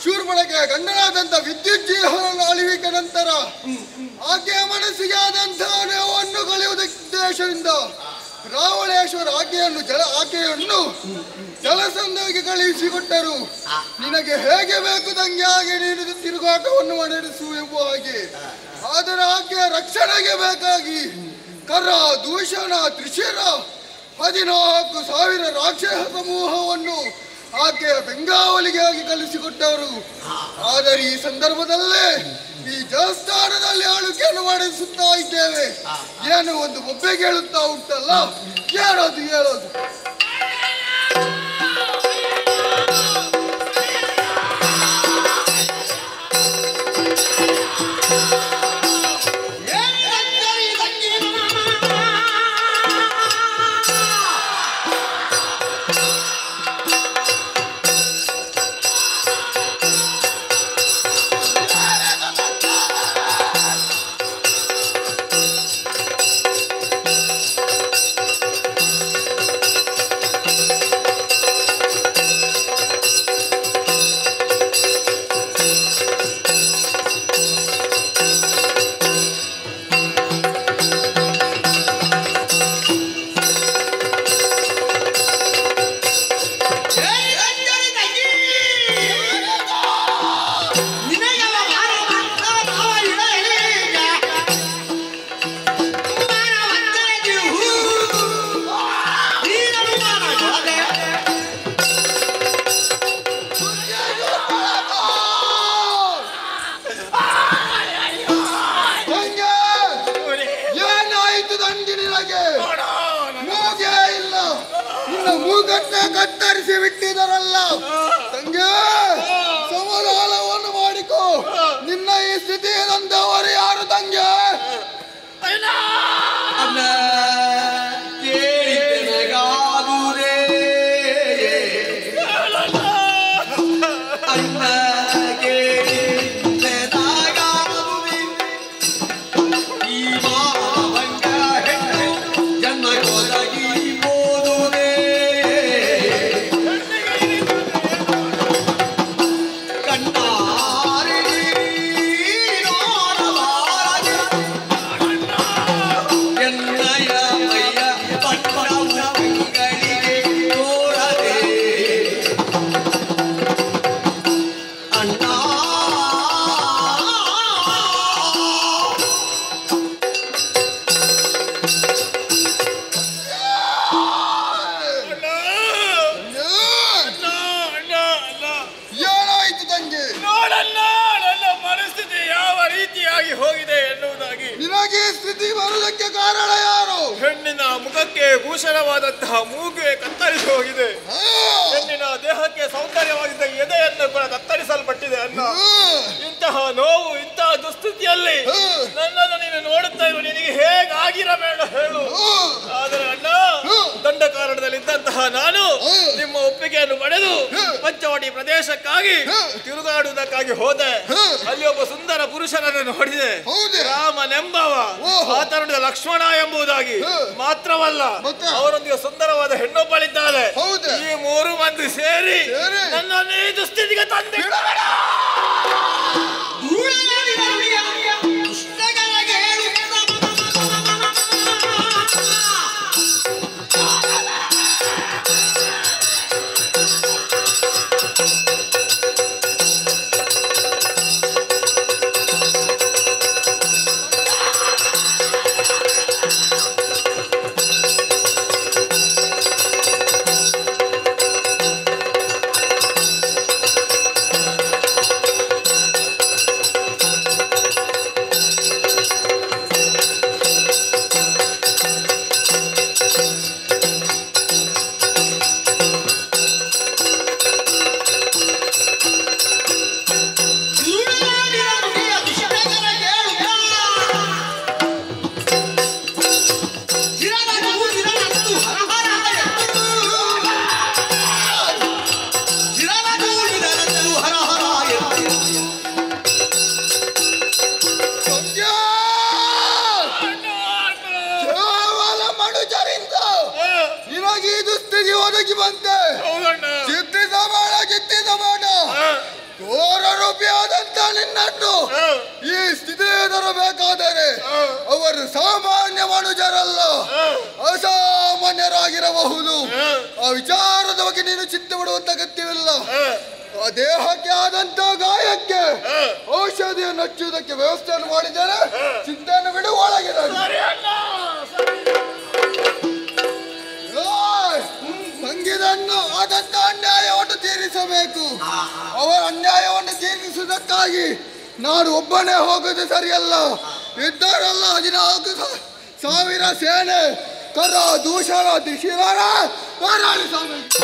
ಶೂರ್ಪಣಖೆ ಗಂಡನಾದಂತ ವಿದ್ಯುತ್ ಜೀವನ ಅಳಿವಿಕೆ ನಂತರ ಆಕೆಯ ಮನಸ್ಸಿಗೆ ಆದಂತಹ ನೋವನ್ನು ಕಳೆಯುವುದೇಶದಿಂದ ರಾವಣೇಶ್ವರ ಆಕೆಯನ್ನು ಜಲಸಂಧಿಗೆ ಕಳುಹಿಸಿಕೊಟ್ಟರು. ನಿನಗೆ ಹೇಗೆ ಬೇಕು ತಂಗಿ ಹಾಗೆ ನೀನು ತಿರುಗಾಟವನ್ನು ನಡೆಸು ಎಂಬ ಹಾಗೆ. ಆದರೆ ಆಕೆಯ ರಕ್ಷಣೆಗೆ ಬೇಕಾಗಿ ಕರ, ದೂಷಣ, ತ್ರಿಶಿರ 14,000 ರಾಕ್ಷಸ ಸಮೂಹವನ್ನು ಆಕೆಯ ಬೆಂಗಾವಲಿಗಾಗಿ ಕಲಿಸಿಕೊಟ್ಟವರು. ಆದರೆ ಈ ಸಂದರ್ಭದಲ್ಲೇ ಈ ಜಲಸ್ಥಾನದಲ್ಲಿ ಆಳ್ವಿಕೆಯನ್ನು ಮಾಡಿಸುತ್ತಾ ಇದ್ದೇವೆ. ಏನು ಒಂದು ಒಬ್ಬೆ ಕೇಳುತ್ತಾ ಉಂಟಲ್ಲ, ಹೇಳೋದು ಕತ್ತರಿಸಿ ಬಿಟ್ಟಿದರಲ್ಲ ತಂಗೆ. ಸಮಾಧಾನವನ್ನು ಮಾಡಿಕೋ. ನಿನ್ನ ಈ ಸ್ಥಿತಿ ನಂದವರು ಯಾರು ತಂಗೆ? ನಿನಗೆ ಈ ಸ್ಥಿತಿ ಬರುವುದಕ್ಕೆ ಕಾರಣ ಯಾರು? ಹೆಣ್ಣಿನ ಮುಖಕ್ಕೆ ಭೂಷಣವಾದಂತಹ ಮೂಗುವೆ ಕತ್ತರಿಸಿ ಹೋಗಿದೆ. ಹೆಣ್ಣಿನ ದೇಹಕ್ಕೆ ಸೌಂದರ್ಯವಾಗಿದ್ದ ಎದೆಯನ್ನು ಕೂಡ ಕತ್ತರಿಸಲ್ಪಟ್ಟಿದೆ ಅಣ್ಣ. ಇಂತಹ ನೋವು, ಇಂತಹ ದುಸ್ಥಿತಿಯಲ್ಲಿ ನನ್ನನ್ನು ನೀನು ನೋಡುತ್ತಾ ಇರು, ನಿನಗೆ ಹೇಗಾಗಿರಬೇಡ ಹೇಳು. ಆದರೆ ಅಣ್ಣ, ದಂಡಕಾರಣದಲ್ಲಿ ಇದ್ದಂತಹ ನಾನು ನಿಮ್ಮ ಒಪ್ಪಿಗೆಯನ್ನು ಪಡೆದು ಪಂಚವಟಿ ಪ್ರದೇಶಕ್ಕಾಗಿ ತಿರುಗಾಡುವುದಕ್ಕಾಗಿ ಹೋದೆ. ಅಲ್ಲಿ ಒಬ್ಬ ಸುಂದರ ಪುರುಷನನ್ನು ನೋಡಿದೆ, ರಾಮನೆಂಬವ. ಆತನುಡಿದ ಲಕ್ಷ್ಮಣ ಎಂಬುದಾಗಿ ಮಾತ್ರವಲ್ಲ, ಅವರೊಂದಿಗೆ ಸುಂದರವಾದ ಹೆಣ್ಣೊಬ್ಬಳಿದ್ದಾಳೆ. ಈ ಮೂರು ಮಂದಿ ಸೇರಿ ನನ್ನನ್ನು ಈ ದುಸ್ಥಿತಿಗೆ ತಂದೆ. ಈ ಸ್ಥಿತಿ ತರಬೇಕಾದರೆ ಅವರು ಸಾಮಾನ್ಯ ಮನುಜರಲ್ಲ, ಅಸಾಮಾನ್ಯರಾಗಿರಬಹುದು. ಆ ವಿಚಾರದ ಬಗ್ಗೆ ನೀನು ಚಿಂತೆ ಮಾಡುವಂತ ಅಗತ್ಯವಿಲ್ಲ. ಆ ದೇಹಕ್ಕೆ ಆದಂತ ಗಾಯಕ್ಕೆ ಔಷಧಿಯನ್ನು ಹಚ್ಚುವುದಕ್ಕೆ ವ್ಯವಸ್ಥೆಯನ್ನು ಮಾಡಿದರೆ ಚಿಂತೆಯನ್ನು ಬಿಡು, ಒಳಗೆ ತಂಗಿದನ್ನು ಆದಂತ ಅನ್ಯಾಯವನ್ನು ತೀರಿಸಬೇಕು. ಅವರ ಅನ್ಯಾಯವನ್ನು ತೀರಿಸುವುದಕ್ಕಾಗಿ ನಾನು ಒಬ್ಬನೇ ಹೋಗುದು ಸರಿಯಲ್ಲ. ಇದ್ದಾರಲ್ಲ 14,000 ಸೇನೆ, ಕರ ದೂಷಣ ದಿಶಿರಾರ ಹೋರಾಡಿಸಬೇಕು.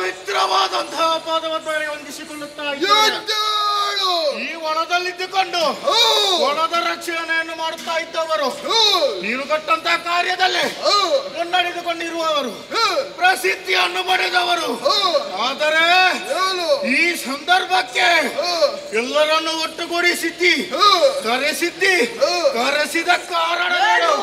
ಪವಿತ್ರವಾದಂತಹ ಪಾದವತ್ತಗಳಿಗೆ ವಂದಿಸಿಕೊಳ್ಳುತ್ತಾ ಇದ್ದೇನೆ. ಈ ವನದಲ್ಲಿದ್ದುಕೊಂಡು ವನದ ರಕ್ಷಣೆಯನ್ನು ಮಾಡುತ್ತಾ ಇದ್ದವರು, ನೀನು ಕೊಟ್ಟಂತಹ ಕಾರ್ಯದಲ್ಲಿ ಮುನ್ನಡೆದುಕೊಂಡಿರುವವರು, ಪ್ರಸಿದ್ಧಿಯನ್ನು ಪಡೆದವರು. ಆದರೆ ಈ ಸಂದರ್ಭಕ್ಕೆ ಎಲ್ಲರನ್ನು ಒಟ್ಟುಗೂಡಿಸಿದ್ದಿ, ಕರೆಸಿದ ಕಾರಣಗಳು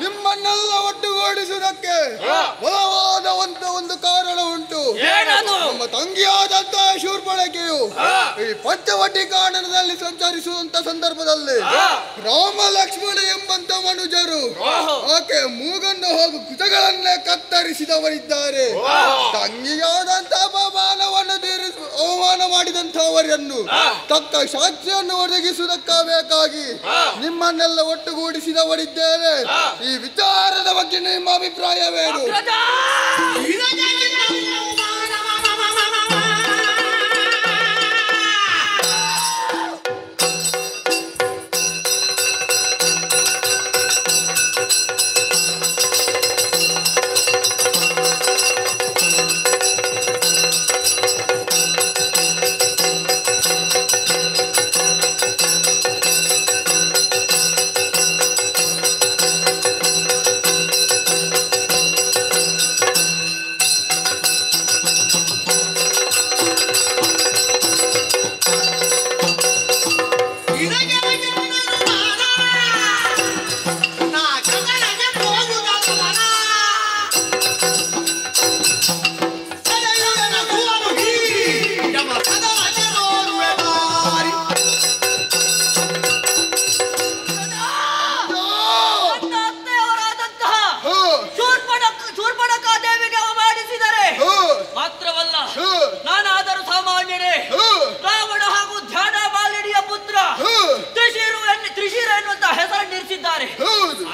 ನಿಮ್ಮನ್ನೆಲ್ಲ ಒಟ್ಟುಗೂಡಿಸುವುದಕ್ಕೆ ಬಲವಾದ ಒಂದು ಕಾರಣ ಉಂಟು. ನಮ್ಮ ತಂಗಿಯಾದಂತಹ ಶೂರ್ಪಣಖೆಯು ಈ ಪಂಚವಟಿ ಕಾನನದಲ್ಲಿ ಸಂಚರಿಸುವಂತ ಸಂದರ್ಭದಲ್ಲಿ ರಾಮ ಲಕ್ಷ್ಮಣ ಎಂಬಂತ ಮನುಜರು ಆಕೆ ಮೂಗನ್ನು ಹಾಗೂ ಕುತಗಳನ್ನೇ ಕತ್ತರಿಸಿದವರಿದ್ದಾರೆ. ತಂಗಿಯಾದಂತಹ ಅವಮಾನ ಮಾಡಿದಂತಹವರನ್ನು ತಕ್ಕ ಸಾಕ್ಷಿಯನ್ನು ಒದಗಿಸುವುದಕ್ಕಾಗಿ ನಿಮ್ಮನ್ನೆಲ್ಲ ಒಟ್ಟುಗೂಡಿಸಿದವರಿದ್ದೇನೆ. ಈ ವಿಚಾರದ ಬಗ್ಗೆ ನಿಮ್ಮ ಅಭಿಪ್ರಾಯವೇನು?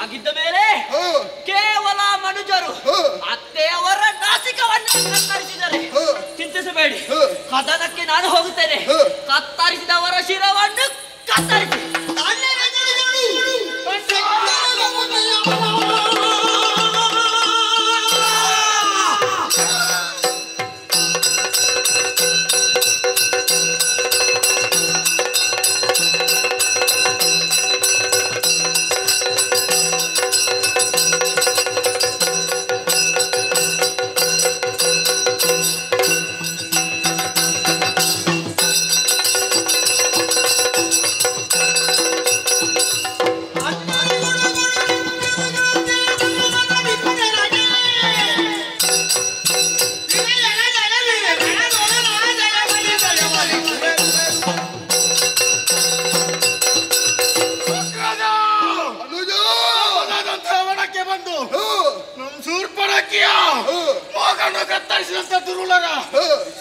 ಆಗಿದ್ದ ಮೇಲೆ ಕೇವಲ ಮನುಜರು ಅತ್ತೆಯವರ ನಾಸಿಕವನ್ನು ಕತ್ತರಿಸಿದರೆ ಚಿಂತಿಸಬೇಡಿ, ಕದನಕ್ಕೆ ನಾನು ಹೋಗುತ್ತೇನೆ. ಕತ್ತರಿಸಿದವರ ಶಿರವನ್ನು ಕತ್ತರಿಸಿ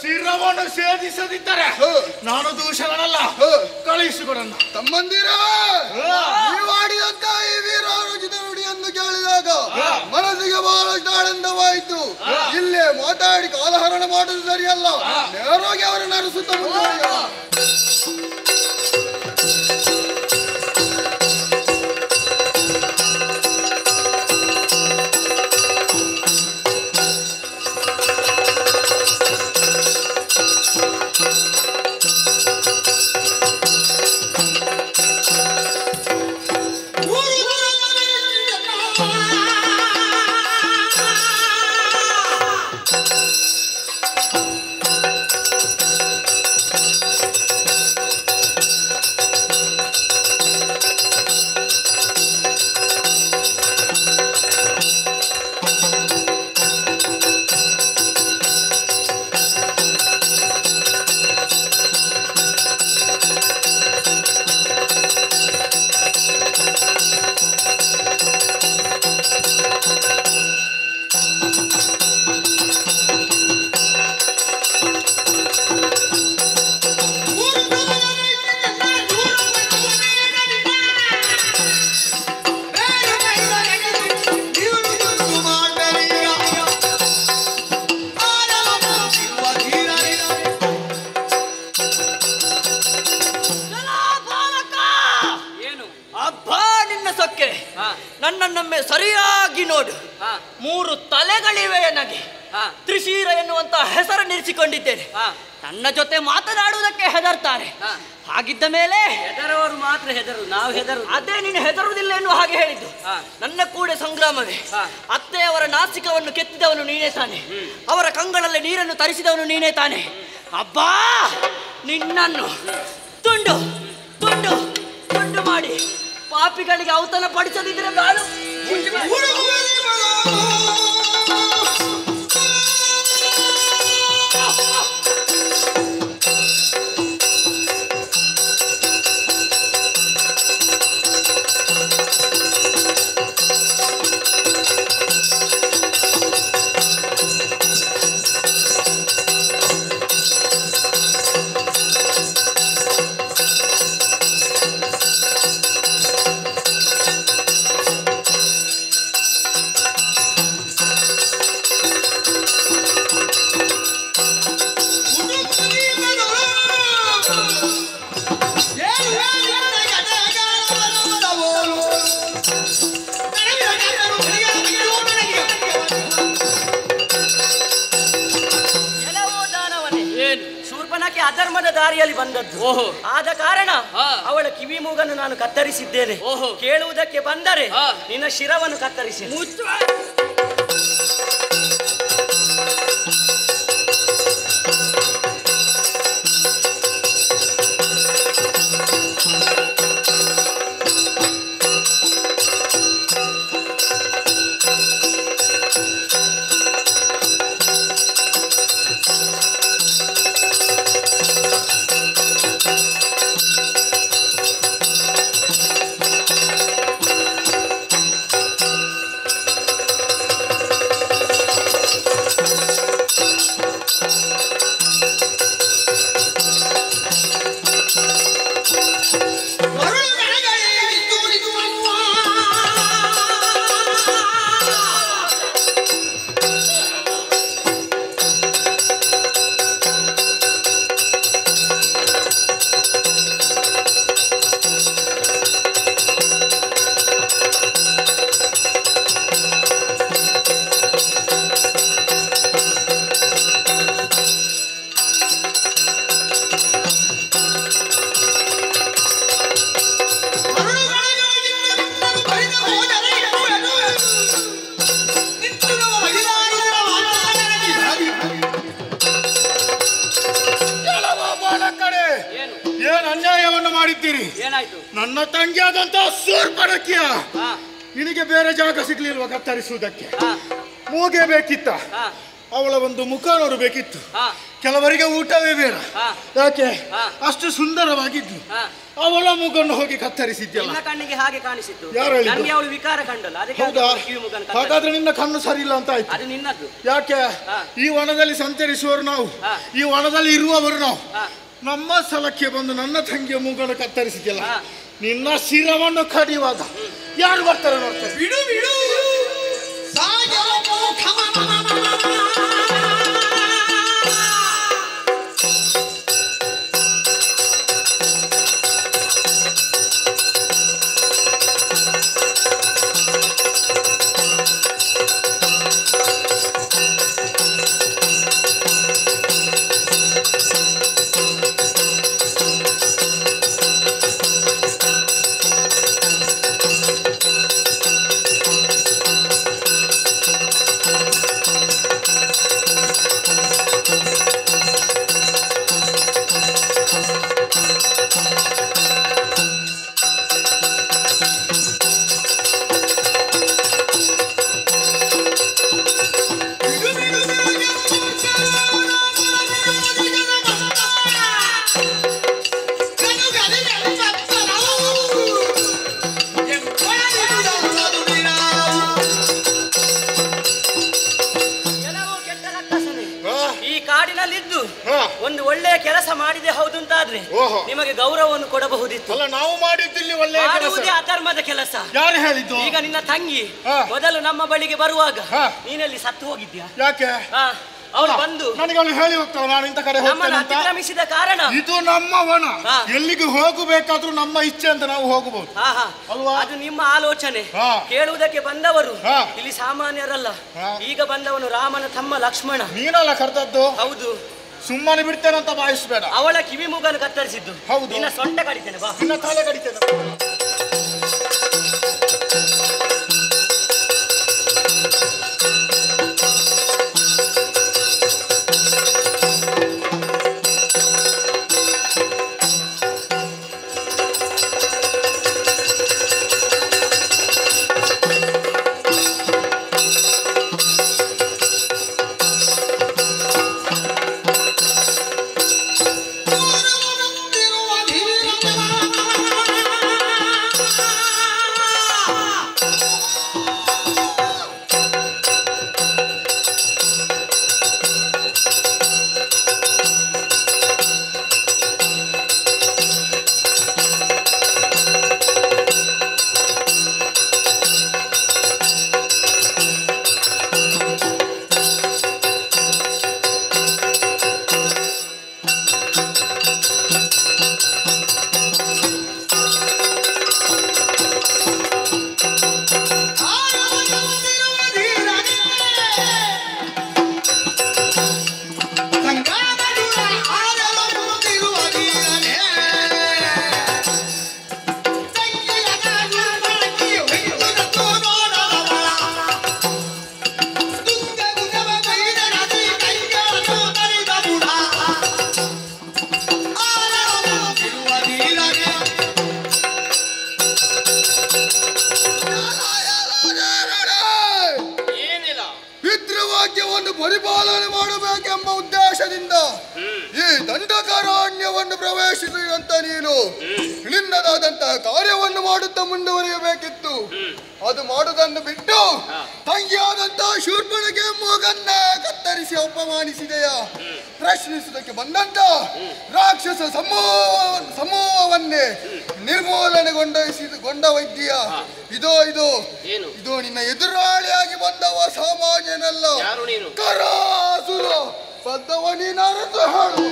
ಶಿರವನ್ನು ಸೇದಿಸದಿದ್ದರೆ ನಾನು ದೂಷಣನಲ್ಲ, ಕಳುಹಿಸಿಕೊಡನ್ನ. ತಮ್ಮಂದಿರ, ನೀವಾಡಿದಂತ ಈ ವೀರಾರೋಚಿತ ನುಡಿಯನ್ನು ಕೇಳಿದಾಗ ಮನಸ್ಸಿಗೆ ಬಹಳಷ್ಟು ಆನಂದವಾಯಿತು. ಇಲ್ಲೇ ಮಾತಾಡಿ ಕಾಲಹರಣ ಮಾಡುವುದು ಸರಿಯಲ್ಲ, ನೇರವಾಗಿ ಅವರನ್ನು ಅರಸುತ್ತ ಮುಂದೆ. ನನ್ನನ್ನೊಮ್ಮೆ ಸರಿಯಾಗಿ ನೋಡು. 3 ತಲೆಗಳಿವೆ ನನಗೆ. ತ್ರಿಶೀರ ಎನ್ನುವಂತ ಹೆಸರು ನಿರಿಸಿಕೊಂಡಿದ್ದೇನೆ. ನನ್ನ ಜೊತೆ ಮಾತನಾಡುವುದಕ್ಕೆ ಹೆದರ್ತಾರೆ. ಹಾಗಿದ್ದ ಮೇಲೆ ಹೆದರವರು ಮಾತ್ರ ಹೆದರು, ನಾವು ಹೆದರು. ಅದೇ ನೀನು ಹೆದರುವುದಿಲ್ಲ ಎನ್ನುವ ಹಾಗೆ ಹೇಳಿದ್ದು. ನನ್ನ ಕೂಡ ಸಂಗ್ರಾಮವೇ. ಅತ್ತೆಯವರ ನಾಸಿಕವನ್ನು ಕೆತ್ತಿದವನು ನೀನೇ ತಾನೆ, ಅವರ ಕಂಗಳಲ್ಲಿ ನೀರನ್ನು ತರಿಸಿದವನು ನೀನೇ ತಾನೆ. ಅಬ್ಬಾ, ನಿನ್ನನ್ನು ತುಂಡು ತುಂಡು ತುಂಡು ಮಾಡಿ ಪಾಪಿಗಳಿಗೆ ಔತಣ ಪಡಿಸದಿದ್ರೆ ಬಾಳು. ಅಧರ್ಮದ ದಾರಿಯಲ್ಲಿ ಬಂದದ್ದು. ಆದ ಕಾರಣ ಅವಳ ಕಿವಿ ಮೂಗನ್ನು ನಾನು ಕತ್ತರಿಸಿದ್ದೇನೆ. ಕೇಳುವುದಕ್ಕೆ ಬಂದರೆ ನಿನ್ನ ಶಿರವನ್ನು ಕತ್ತರಿಸಿ. ನನ್ನ ತಂಗಿಯಾದಂತ ಸೂರ್ಪಣಕಿಯ ನಿನಗೆ ಬೇರೆ ಜಾಗ ಸಿಗ್ಲಿಲ್ವ ಕತ್ತರಿಸುವುದಕ್ಕೆ? ಮೂಗೆ ಬೇಕಿತ್ತ, ಅವಳ ಒಂದು ಮುಖ ನೋಡಬೇಕಿತ್ತು. ಕೆಲವರಿಗೆ ಊಟವೇ ಬೇಡ. ಯಾಕೆ ಅಷ್ಟು ಸುಂದರವಾಗಿದ್ದು ಅವಳ ಮುಖವನ್ನು ಹೋಗಿ ಕತ್ತರಿಸಿದ್ಯಲ್ಲ. ಕಣ್ಣಿಗೆ ಹಾಗೆ ಕಾಣಿಸಿತ್ತು. ಯಾರು ಹೇಳಿದ್ದು? ಅವಳು ವಿಕಾರ ಕಂಡಲ್ಲ. ಹೌದಾ? ಹಾಗಾದ್ರೆ ನಿನ್ನ ಕಣ್ಣು ಸರಿ ಇಲ್ಲ ಅಂತ ಆಯ್ತು. ಅದು ನಿನ್ನದ್ದು. ಯಾಕೆ ಈ ವನದಲ್ಲಿ ಸಂಚರಿಸುವವರು ನಾವು, ಈ ವನದಲ್ಲಿ ಇರುವವರು ನಾವು. ನಮ್ಮ ಸ್ಥಳಕ್ಕೆ ಬಂದು ನನ್ನ ತಂಗಿಯ ಮೂಗನ್ನು ಕತ್ತರಿಸಿದ್ಯಲ್ಲ, ನಿನ್ನ ಶಿರವನ್ನು ಕಡಿಯುವಾಗ ಯಾರು ಬರ್ತಾರೆ ನೋಡ್ತಾರೆ. ಬಿಡು ಬಿಡು ಒಂದು ಒಳ್ಳೆಯ ಕೆಲಸ ಮಾಡಿದೆ ಹೌದು ಅಂತಾದ್ರೆ ನಿಮಗೆ ಗೌರವವನ್ನು ಕೊಡಬಹುದಿತ್ತು. ಅಲ್ಲ, ನಾವು ಮಾಡಿದ್ದಿಲ್ಲಿ ಒಳ್ಳೆಯ ಕೆಲಸ, ಅಧರ್ಮದ ಕೆಲಸ. ಯಾರು ಹೇಳಿದ್ದು? ಈಗ ನಿನ್ನ ತಂಗಿ ಮೊದಲು ನಮ್ಮ ಬಳಿಗೆ ಬರುವಾಗ ನೀನಲ್ಲಿ ಸತ್ತು ಹೋಗಿದ್ಯಾ? ಯಾಕೆ? ಅವನು ಬಂದು ನನಗೆ ಅವನು ಹೇಳಿ ಹೋಗ್ತಾವ ನಾನು ಇಂಥ ಕಡೆ ನಮ್ಮನ್ನು ಹೋಗ್ತೇನೆ ಅಂತ. ಅತಿಕ್ರಮಿಸಿದ ಕಾರಣ ಇದು ನಮ್ಮ ವನ, ಹಾ. ಎಲ್ಲಿಗೆ ಹೋಗಬೇಕಾದ್ರೂ ನಮ್ಮ ಇಚ್ಛೆ ಅಂತ ನಾವು ಹೋಗಬಹುದು ಹಾ ಹಾ ಅಲ್ವಾ? ಅದು ನಿಮ್ಮ ಆಲೋಚನೆ. ಹಾ. ಕೇಳುವುದಕ್ಕೆ ಬಂದವರು ಹಾ. ಇಲ್ಲಿ ಸಾಮಾನ್ಯರಲ್ಲ. ಹಾ. ಈಗ ಬಂದವನು ರಾಮನ ತಮ್ಮ ಲಕ್ಷ್ಮಣ. ನೀನಲ್ಲ ಕರೆದದ್ದು, ಹೌದು. ಸುಮ್ಮನೆ ಬಿಡ್ತೇನೆ ಅಂತ ಭಾವಿಸ್ಬೇಡ. ಅವಳ ಕಿವಿ ಮೂಗನ್ನು ಕತ್ತರಿಸಿದ್ದು. ಹೌದು. ನಿನ್ನ ಸೊಂಟ ಕಡಿತೇನೆ ಬಾ. ನಿನ್ನ ತಲೆ ಕಡಿತೇನೆ. ಪಿತೃವಾಕ್ಯವನ್ನು ಪರಿಪಾಲನೆ ಮಾಡಬೇಕೆಂಬ ಉದ್ದೇಶದಿಂದ ಈ ದಂಡಕಾರಣ್ಯವನ್ನು ಪ್ರವೇಶಿಸಿದಂತ ನೀನು ನಿನ್ನದಾದಂತಹ ಕಾರ್ಯವನ್ನು ಮಾಡುತ್ತಾ ಮುಂದುವರಿಯಬೇಕಿತ್ತು. ಅದು ಮಾಡುವುದನ್ನು ಬಿಟ್ಟು ತಂಗಿಯಾದಂತಹ ಶೂರ್ಪಣಿಗೆ ಮೂಗನ್ನ ಕತ್ತರಿಸಿ ಅಪಮಾನಿಸಿದೆಯಾ? ಪ್ರಶ್ನಿಸುವುದಕ್ಕೆ ಬಂದಂತ ರಾಕ್ಷಸ ಸಮೂಹವನ್ನೇ ನಿರ್ಮೂಲನೆಗೊಂಡ ವೈದ್ಯ ಇದೋ ನಿನ್ನ ಎದುರಾಳಿಯಾಗಿ ಬಂದವ ಸಾಮಾನ್ಯನಲ್ಲ, ಕರಾಸುರ ಬದ್ದವ ನೀನಾರದ್ದು ಹಾಡು.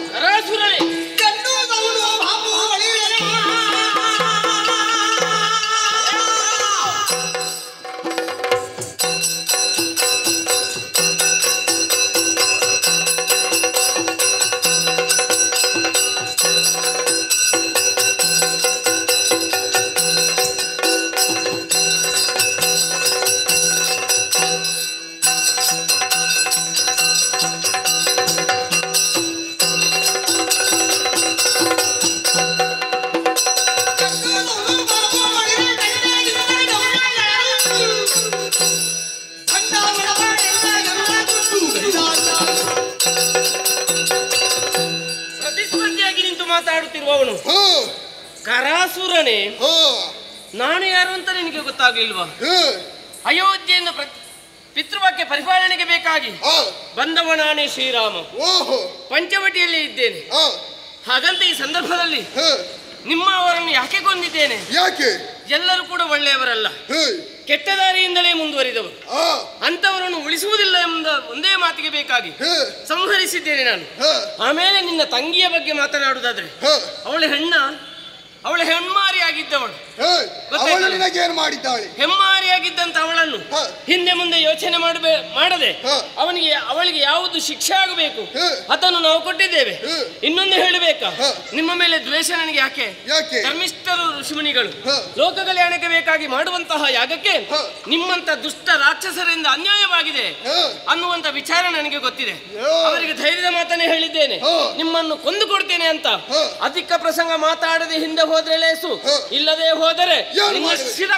ಪ್ರತಿಸ್ಪರ್ಧಿಯಾಗಿ ನಿಂತು ಮಾತಾಡುತ್ತಿರುವವನು ಕರಾಸುರನೇ. ನಾನು ಯಾರು ಅಂತ ನಿನಗೆ ಗೊತ್ತಾಗ್ಲಿಲ್ವಾ? ಅಯೋಧ್ಯೆಯನ್ನು ಪಿತೃವಾಕ್ಯ ಪರಿಪಾಲನೆಗೆ ಬೇಕಾಗಿ ಬಂದವ ನಾನೇ ಶ್ರೀರಾಮ. ಪಂಚವಟಿಯಲ್ಲಿ ಇದ್ದೇನೆ. ಹಾಗಂತ ಈ ಸಂದರ್ಭದಲ್ಲಿ ನಿಮ್ಮವರನ್ನು ಯಾಕೆ ಕೊಂದಿದ್ದೇನೆ? ಯಾಕೆ? ಎಲ್ಲರೂ ಕೂಡ ಒಳ್ಳೆಯವರಲ್ಲ, ಕೆಟ್ಟ ದಾರಿಯಿಂದಲೇ ಮುಂದುವರಿದವರು. ಅಂತವರನ್ನು ಉಳಿಸುವುದಿಲ್ಲ ಎಂಬ ಒಂದೇ ಮಾತಿಗೆ ಬೇಕಾಗಿ ಸಂಹರಿಸಿದ್ದೇನೆ ನಾನು. ಆಮೇಲೆ ನಿನ್ನ ತಂಗಿಯ ಬಗ್ಗೆ ಮಾತನಾಡುವುದಾದ್ರೆ ಅವಳು ಹೆಮ್ಮಾರಿಯಾಗಿದ್ದವಳು. ಹೆಮ್ಮಾರಿಯಾಗಿದ್ದಂತ ಅವಳನ್ನು ಹಿಂದೆ ಮುಂದೆ ಯೋಚನೆ ಮಾಡದೆ ಅವಳಿಗೆ ಯಾವುದು ಶಿಕ್ಷೆ ಆಗಬೇಕು ಅದನ್ನು ನಾವು ಕೊಟ್ಟಿದ್ದೇವೆ. ಇನ್ನೊಂದು ಹೇಳಬೇಕಾ, ನಿಮ್ಮ ಮೇಲೆ ದ್ವೇಷ ನನಗೆ ಯಾಕೆ? ಧರ್ಮಿಷ್ಠರು ಋಷಿಮುನಿಗಳು ಲೋಕ ಕಲ್ಯಾಣಕ್ಕೆ ಬೇಕಾಗಿ ಮಾಡುವಂತಹ ಯಾಗಕ್ಕೆ ನಿಮ್ಮಂತ ದುಷ್ಟ ರಾಕ್ಷಸರಿಂದ ಅನ್ಯಾಯವಾಗಿದೆ ಅನ್ನುವಂತ ವಿಚಾರ ನನಗೆ ಗೊತ್ತಿದೆ. ಅವರಿಗೆ ಧೈರ್ಯದ ಮಾತನ್ನೇ ಹೇಳಿದ್ದೇನೆ, ನಿಮ್ಮನ್ನು ಕೊಂದು ಕೊಡ್ತೇನೆ ಅಂತ. ಅಧಿಕ ಪ್ರಸಂಗ ಮಾತಾಡದೆ ಹಿಂದೆ ಹೋದ್ರೆ ಲೇಸು, ಇಲ್ಲದೆ ಹೋದರೆ ಶಿರ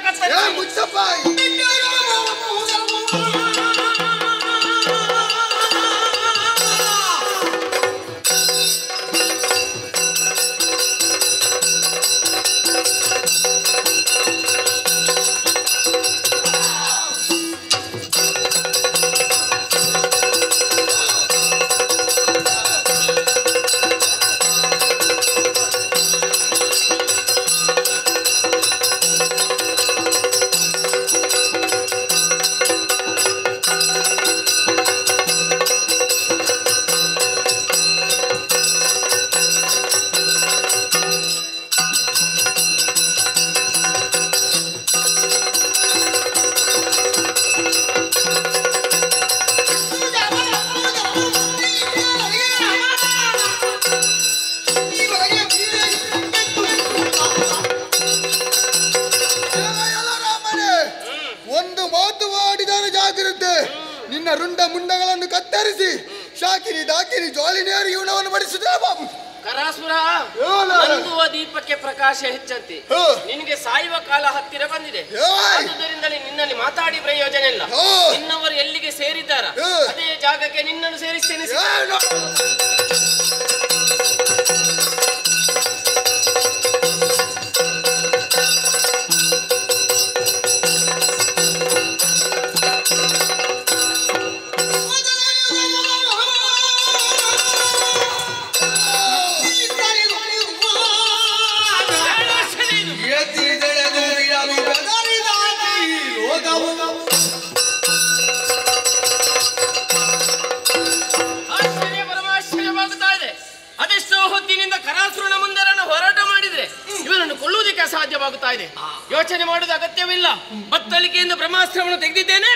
ನಿನ್ನ ರುಂಡ ಮುಂಡಗಳನ್ನು ಕತ್ತರಿಸಿ ಶಾಕಿನಿ ದಾಕಿನಿ ಜ್ವಾಲಿನಿಯರು ಇವನವನ್ನು ಬಡಿಸಿದೆ ಬಾಬು. ಕರಾಸುರ, ನಂದುವ ದೀಪಕ್ಕೆ ಪ್ರಕಾಶ ಹೆಚ್ಚಂತೆ. ನಿನಗೆ ಸಾಯುವ ಕಾಲ ಹತ್ತಿರ ಬಂದಿದೆ. ಆದುದರಿಂದಲೇ ನಿನ್ನಲ್ಲಿ ಮಾತಾಡಿ ಪ್ರಯೋಜನ ಇಲ್ಲ. ನಿನ್ನವರು ಎಲ್ಲಿಗೆ ಸೇರಿದ್ದಾರ ಅದೇ ಜಾಗಕ್ಕೆ ನಿನ್ನನ್ನು ಸೇರಿಸ್ತೇನೆ. ಅದೆಷ್ಟೋ ಹೊತ್ತಿನಿಂದ ಕರಾಸುರನ ಮುಂದೆ ಹೋರಾಟ ಮಾಡಿದ್ರೆ ಇವನನ್ನು ಕೊಲ್ಲುವುದಕ್ಕೆ ಅಸಾಧ್ಯವಾಗುತ್ತಾ ಇದೆ. ಯೋಚನೆ ಮಾಡುವುದು ಅಗತ್ಯವಿಲ್ಲ. ಬತ್ತಳಿಕೆಯಿಂದ ಬ್ರಹ್ಮಾಸ್ತ್ರವನ್ನು ತೆಗೆದಿದ್ದೇನೆ.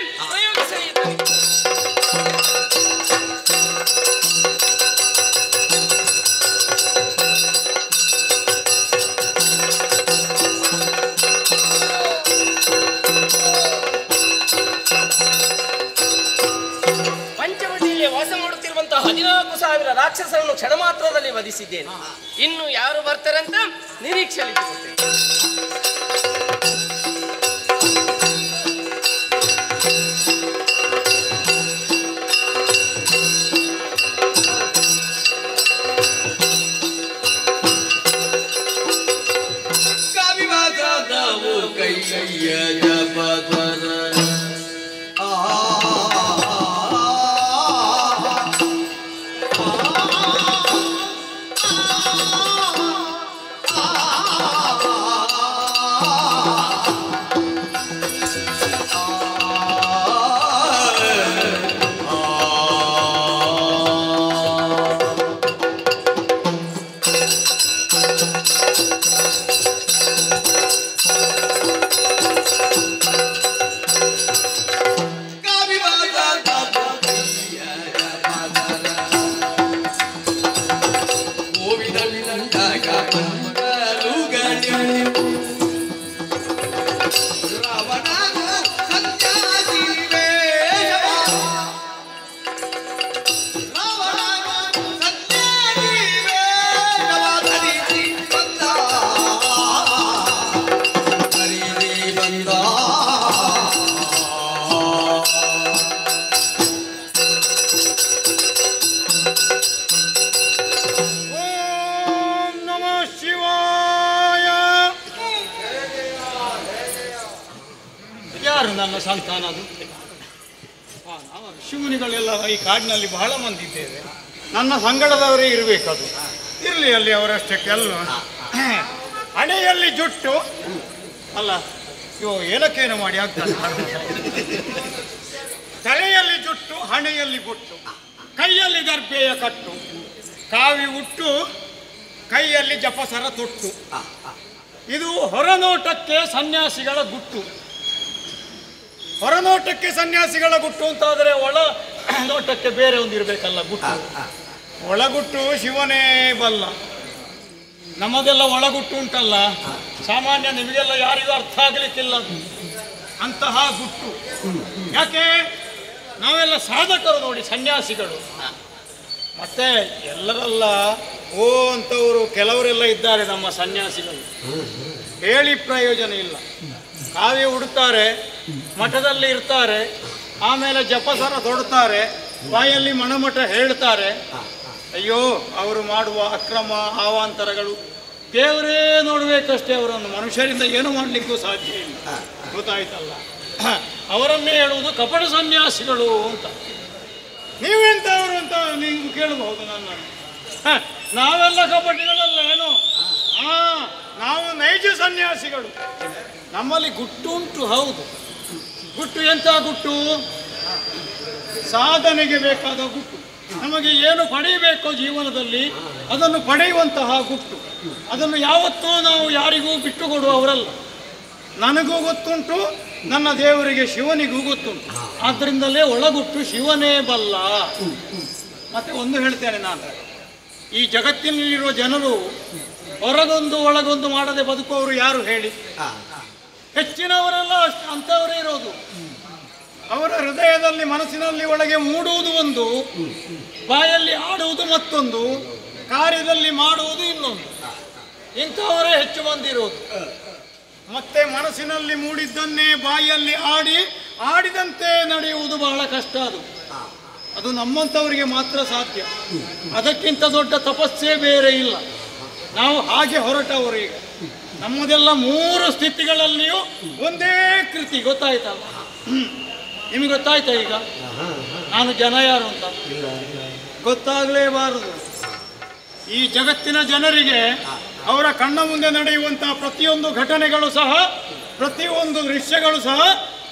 ಪಂಚವಟಿಯಲ್ಲಿ ವಾಸ ಮಾಡುತ್ತಿರುವಂತಹ 14,000 ರಾಕ್ಷಸರನ್ನು ಕ್ಷಣ ಮಾತ್ರದಲ್ಲಿ ವಧಿಸಿದ್ದೇನೆ. ಇನ್ನು ಯಾರು ಬರ್ತಾರಂತ ನಿರೀಕ್ಷೆಯಲ್ಲಿದ್ದೇನೆ. ನನ್ನ ಸಂತಾನ ಅದು. ನಾವು ಋಷಿಮುನಿಗಳೆಲ್ಲ ಈ ಕಾಡಿನಲ್ಲಿ ಬಹಳ ಮಂದಿ ಇದ್ದೇವೆ. ನನ್ನ ಸಂಗಡದವರೇ ಇರಬೇಕದು. ಇರಲಿ ಅಲ್ಲಿ ಅವರಷ್ಟೇ ಕೆಲ್ಲು. ಹಣೆಯಲ್ಲಿ ಜುಟ್ಟು ಅಲ್ಲ ಇವು ಏನಕ್ಕೇನು ಮಾಡಿ ಆಗ್ತದೆ. ತಲೆಯಲ್ಲಿ ಜುಟ್ಟು, ಹಣೆಯಲ್ಲಿ ಬುಟ್ಟು, ಕೈಯಲ್ಲಿ ದರ್ಬೆಯ ಕಟ್ಟು, ಕಾವಿ ಉಟ್ಟು, ಕೈಯಲ್ಲಿ ಜಪಸರ ತೊಟ್ಟು. ಇದು ಹೊರನೋಟಕ್ಕೆ ಸನ್ಯಾಸಿಗಳ ಗುಟ್ಟು. ಹೊರನೋಟಕ್ಕೆ ಸನ್ಯಾಸಿಗಳ ಗುಟ್ಟು ಅಂತಾದರೆ ಒಳ ನೋಟಕ್ಕೆ ಬೇರೆ ಒಂದಿರಬೇಕಲ್ಲ ಗುಟ್ಟು. ಒಳಗುಟ್ಟು ಶಿವನೇ ಬಲ್ಲ. ನಮ್ಮದೆಲ್ಲ ಒಳಗುಟ್ಟು ಉಂಟಲ್ಲ, ಸಾಮಾನ್ಯ ನಿಮಗೆಲ್ಲ ಯಾರಿಗೂ ಅರ್ಥ ಆಗಲಿಕ್ಕಿಲ್ಲ ಅಂತಹ ಗುಟ್ಟು. ಯಾಕೆ ನಾವೆಲ್ಲ ಸಾಧಕರು ನೋಡಿ, ಸನ್ಯಾಸಿಗಳು. ಮತ್ತೆ ಎಲ್ಲರಲ್ಲ ಓ ಅಂತವರು ಕೆಲವರೆಲ್ಲ ಇದ್ದಾರೆ ನಮ್ಮ ಸನ್ಯಾಸಿಗಳು. ಹೇಳಿ ಪ್ರಯೋಜನ ಇಲ್ಲ. ಕಾವ್ಯ ಉಡುತ್ತಾರೆ, ಮಠದಲ್ಲಿ ಇರ್ತಾರೆ, ಆಮೇಲೆ ಜಪಸರ ತೊಡುತ್ತಾರೆ, ಬಾಯಲ್ಲಿ ಮಣಮಠ ಹೇಳ್ತಾರೆ. ಅಯ್ಯೋ ಅವರು ಮಾಡುವ ಅಕ್ರಮ ಅವಾಂತರಗಳು ದೇವರೇ ನೋಡಬೇಕಷ್ಟೇ. ಅವರನ್ನು ಮನುಷ್ಯರಿಂದ ಏನು ಮಾಡಲಿಕ್ಕೂ ಸಾಧ್ಯ ಇಲ್ಲ. ಗೊತ್ತಾಯ್ತಲ್ಲ? ಅವರನ್ನೇ ಹೇಳುವುದು ಕಪಟ ಸನ್ಯಾಸಿಗಳು ಅಂತ. ನೀವೆಂತವರು ಅಂತ ನೀವು ಕೇಳಬಹುದು ನನ್ನನ್ನು. ನಾವೆಲ್ಲ ಕಪಟಿಗಳಲ್ಲ ಏನು? ನಾವು ನೈಜ ಸನ್ಯಾಸಿಗಳು. ನಮ್ಮಲ್ಲಿ ಗುಟ್ಟು ಉಂಟು, ಹೌದು. ಗುಟ್ಟು ಎಂಥ ಗುಟ್ಟು? ಸಾಧನೆಗೆ ಬೇಕಾದ ಗುಟ್ಟು. ನಮಗೆ ಏನು ಪಡೆಯಬೇಕೋ ಜೀವನದಲ್ಲಿ ಅದನ್ನು ಪಡೆಯುವಂತಹ ಗುಟ್ಟು. ಅದನ್ನು ಯಾವತ್ತೂ ನಾವು ಯಾರಿಗೂ ಬಿಟ್ಟು ಕೊಡುವವರಲ್ಲ. ನನಗೂ ಗೊತ್ತುಂಟು, ನನ್ನ ದೇವರಿಗೆ ಶಿವನಿಗೂ ಗೊತ್ತುಂಟು. ಆದ್ದರಿಂದಲೇ ಒಳಗುಟ್ಟು ಶಿವನೇ ಬಲ್ಲ. ಮತ್ತೆ ಒಂದು ಹೇಳ್ತೇನೆ ನಾನು, ಈ ಜಗತ್ತಿನಲ್ಲಿರುವ ಜನರು ಹೊರಗೊಂದು ಒಳಗೊಂದು ಮಾಡದೆ ಬದುಕುವವರು ಯಾರು ಹೇಳಿ? ಹೆಚ್ಚಿನವರೆಲ್ಲ ಅಂಥವರೇ ಇರೋದು. ಅವರ ಹೃದಯದಲ್ಲಿ ಮನಸ್ಸಿನಲ್ಲಿ ಒಳಗೆ ಮೂಡುವುದು ಒಂದು, ಬಾಯಲ್ಲಿ ಆಡುವುದು ಮತ್ತೊಂದು, ಕಾರ್ಯದಲ್ಲಿ ಮಾಡುವುದು ಇನ್ನೊಂದು. ಇಂಥವರೇ ಹೆಚ್ಚು ಬಂದಿರುವುದು. ಮತ್ತೆ ಮನಸ್ಸಿನಲ್ಲಿ ಮೂಡಿದ್ದನ್ನೇ ಬಾಯಲ್ಲಿ ಆಡಿದಂತೆ ನಡೆಯುವುದು ಬಹಳ ಕಷ್ಟ. ಅದು ನಮ್ಮಂಥವರಿಗೆ ಮಾತ್ರ ಸಾಧ್ಯ. ಅದಕ್ಕಿಂತ ದೊಡ್ಡ ತಪಸ್ಸೇ ಬೇರೆ ಇಲ್ಲ. ನಾವು ಹಾಗೆ ಹೊರಟವರು. ಈಗ ನಮ್ಮದೆಲ್ಲ 3 ಸ್ಥಿತಿಗಳಲ್ಲಿಯೂ ಒಂದೇ ಕೃತಿ. ಗೊತ್ತಾಯ್ತಲ್ಲ? ನಿಮಗೆ ಗೊತ್ತಾಯ್ತಾ ಈಗ ನಾನು ಜನ ಯಾರು ಅಂತ? ಗೊತ್ತಾಗಲೇಬಾರದು. ಈ ಜಗತ್ತಿನ ಜನರಿಗೆ ಅವರ ಕಣ್ಣ ಮುಂದೆ ನಡೆಯುವಂತಹ ಪ್ರತಿಯೊಂದು ಘಟನೆಗಳು ಸಹ, ಪ್ರತಿಯೊಂದು ದೃಶ್ಯಗಳು ಸಹ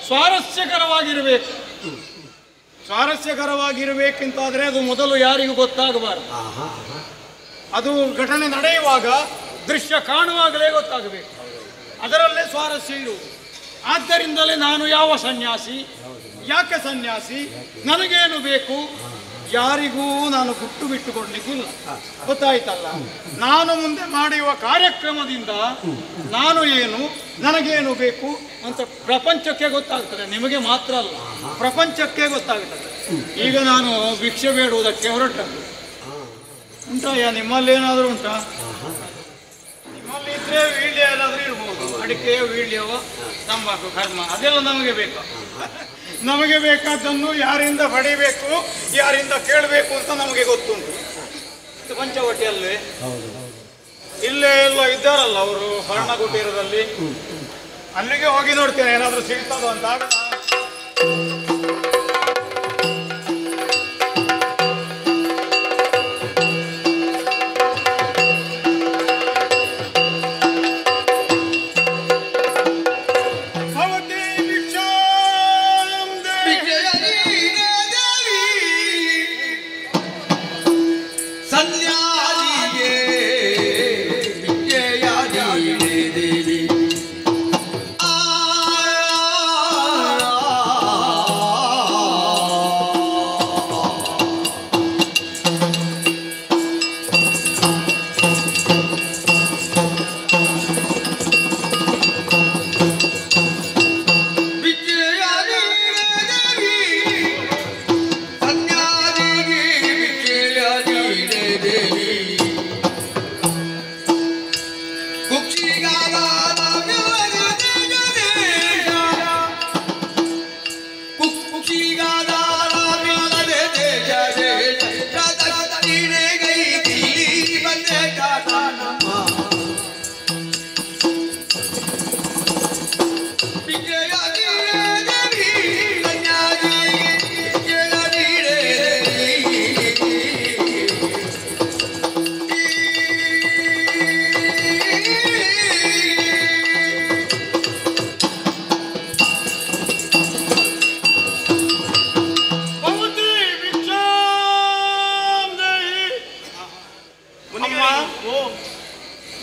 ಸ್ವಾರಸ್ಯಕರವಾಗಿರಬೇಕು. ಸ್ವಾರಸ್ಯಕರವಾಗಿರಬೇಕಂತಾದರೆ ಅದು ಮೊದಲು ಯಾರಿಗೂ ಗೊತ್ತಾಗಬಾರದು. ಅದು ಘಟನೆ ನಡೆಯುವಾಗ ದೃಶ್ಯ ಕಾಣುವಾಗಲೇ ಗೊತ್ತಾಗಬೇಕು. ಅದರಲ್ಲೇ ಸ್ವಾರಸ್ಯ ಇರುವುದು. ಆದ್ದರಿಂದಲೇ ನಾನು ಯಾವ ಸನ್ಯಾಸಿ, ಯಾಕೆ ಸನ್ಯಾಸಿ, ನನಗೇನು ಬೇಕು, ಯಾರಿಗೂ ನಾನು ಗುಟ್ಟು ಬಿಟ್ಟುಕೊಡ್ಲಿಕ್ಕಿಲ್ಲ. ಗೊತ್ತಾಯ್ತಲ್ಲ? ನಾನು ಮುಂದೆ ಮಾಡುವ ಕಾರ್ಯಕ್ರಮದಿಂದ ನಾನು ಏನು, ನನಗೇನು ಬೇಕು ಅಂತ ಪ್ರಪಂಚಕ್ಕೆ ಗೊತ್ತಾಗ್ತದೆ. ನಿಮಗೆ ಮಾತ್ರ ಅಲ್ಲ, ಪ್ರಪಂಚಕ್ಕೆ ಗೊತ್ತಾಗ್ತದೆ. ಈಗ ನಾನು ಭಿಕ್ಷೆ ಬೇಡುವುದಕ್ಕೆ ಹೊರಟದ್ದು. ಉಂಟಯ್ಯ? ನಿಮ್ಮಲ್ಲಿ ಏನಾದರೂ ಉಂಟಾ? ನಿಮ್ಮಲ್ಲಿ ಇದ್ರೆ ವೀಳ್ಯ ಏನಾದರೂ ಇರ್ಬೋದು. ಅಡಿಕೆ, ವೀಳ್ಯವ, ತಂಬಾಕು, ಕರ್ಮ ಅದೆಲ್ಲ ನಮಗೆ ಬೇಕು. ನಮಗೆ ಬೇಕಾದ್ದನ್ನು ಯಾರಿಂದ ಪಡಿಬೇಕು, ಯಾರಿಂದ ಕೇಳಬೇಕು ಅಂತ ನಮಗೆ ಗೊತ್ತುಂಟು. ಪಂಚವಟಿಯಲ್ಲೇ ಇಲ್ಲೇ ಎಲ್ಲ ಇದ್ದಾರಲ್ಲ ಅವರು, ಪರ್ಣಕುಟೀರದಲ್ಲಿ. ಅಲ್ಲಿಗೆ ಹೋಗಿ ನೋಡ್ತೇನೆ ಏನಾದರೂ ಸಿಗ್ತದೋ ಅಂತ.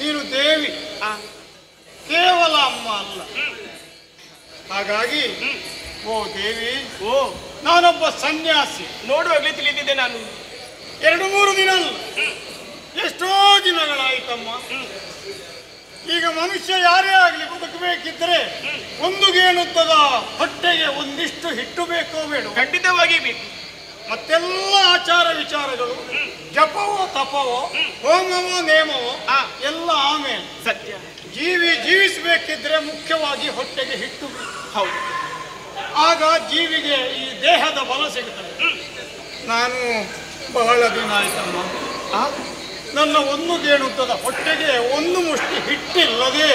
ನೀನು ದೇವಿ, ಕೇವಲ ಅಮ್ಮ ಅಲ್ಲ. ಹಾಗಾಗಿ ಓ ದೇವಿ, ನಾನೊಬ್ಬ ಸನ್ಯಾಸಿ. ನೋಡುವಾಗಲೇ ತಿಳಿದಿದ್ದೆ ನಾನು. 2-3 ದಿನ ಅಲ್ಲ, ಎಷ್ಟೋ ದಿನಗಳಾಯ್ತಮ್ಮ. ಈಗ ಮನುಷ್ಯ ಯಾರೇ ಆಗ್ಲಿ ಬದುಕಬೇಕಿದ್ರೆ ಒಂದು ಗೇಣುತ್ತದ ಹೊಟ್ಟೆಗೆ ಒಂದಿಷ್ಟು ಹಿಟ್ಟು ಬೇಕೋ ಬೇಡ? ಖಂಡಿತವಾಗಿ ಬೇಕು. ಮತ್ತೆಲ್ಲ ಆಚಾರ ವಿಚಾರಗಳು, ಜಪವೋ ತಪವೋ, ಹೋಮವೋ ನೇಮವೋ ಎಲ್ಲ ಆಮೇಲೆ. ಸತ್ಯ. ಜೀವಿಸಬೇಕಿದ್ರೆ ಮುಖ್ಯವಾಗಿ ಹೊಟ್ಟೆಗೆ ಹಿಟ್ಟು ಬೇಕು. ಹೌದು. ಆಗ ಜೀವಿಗೆ ಈ ದೇಹದ ಬಲ ಸಿಗುತ್ತದೆ. ನಾನು ಬಹಳ ದಿನ ಆಯ್ತಮ್ಮ, ನನ್ನ ಒಂದು ಗೇಣುತ್ತದ ಹೊಟ್ಟೆಗೆ ಒಂದು ಮುಷ್ಟಿ ಹಿಟ್ಟಿಲ್ಲದೆ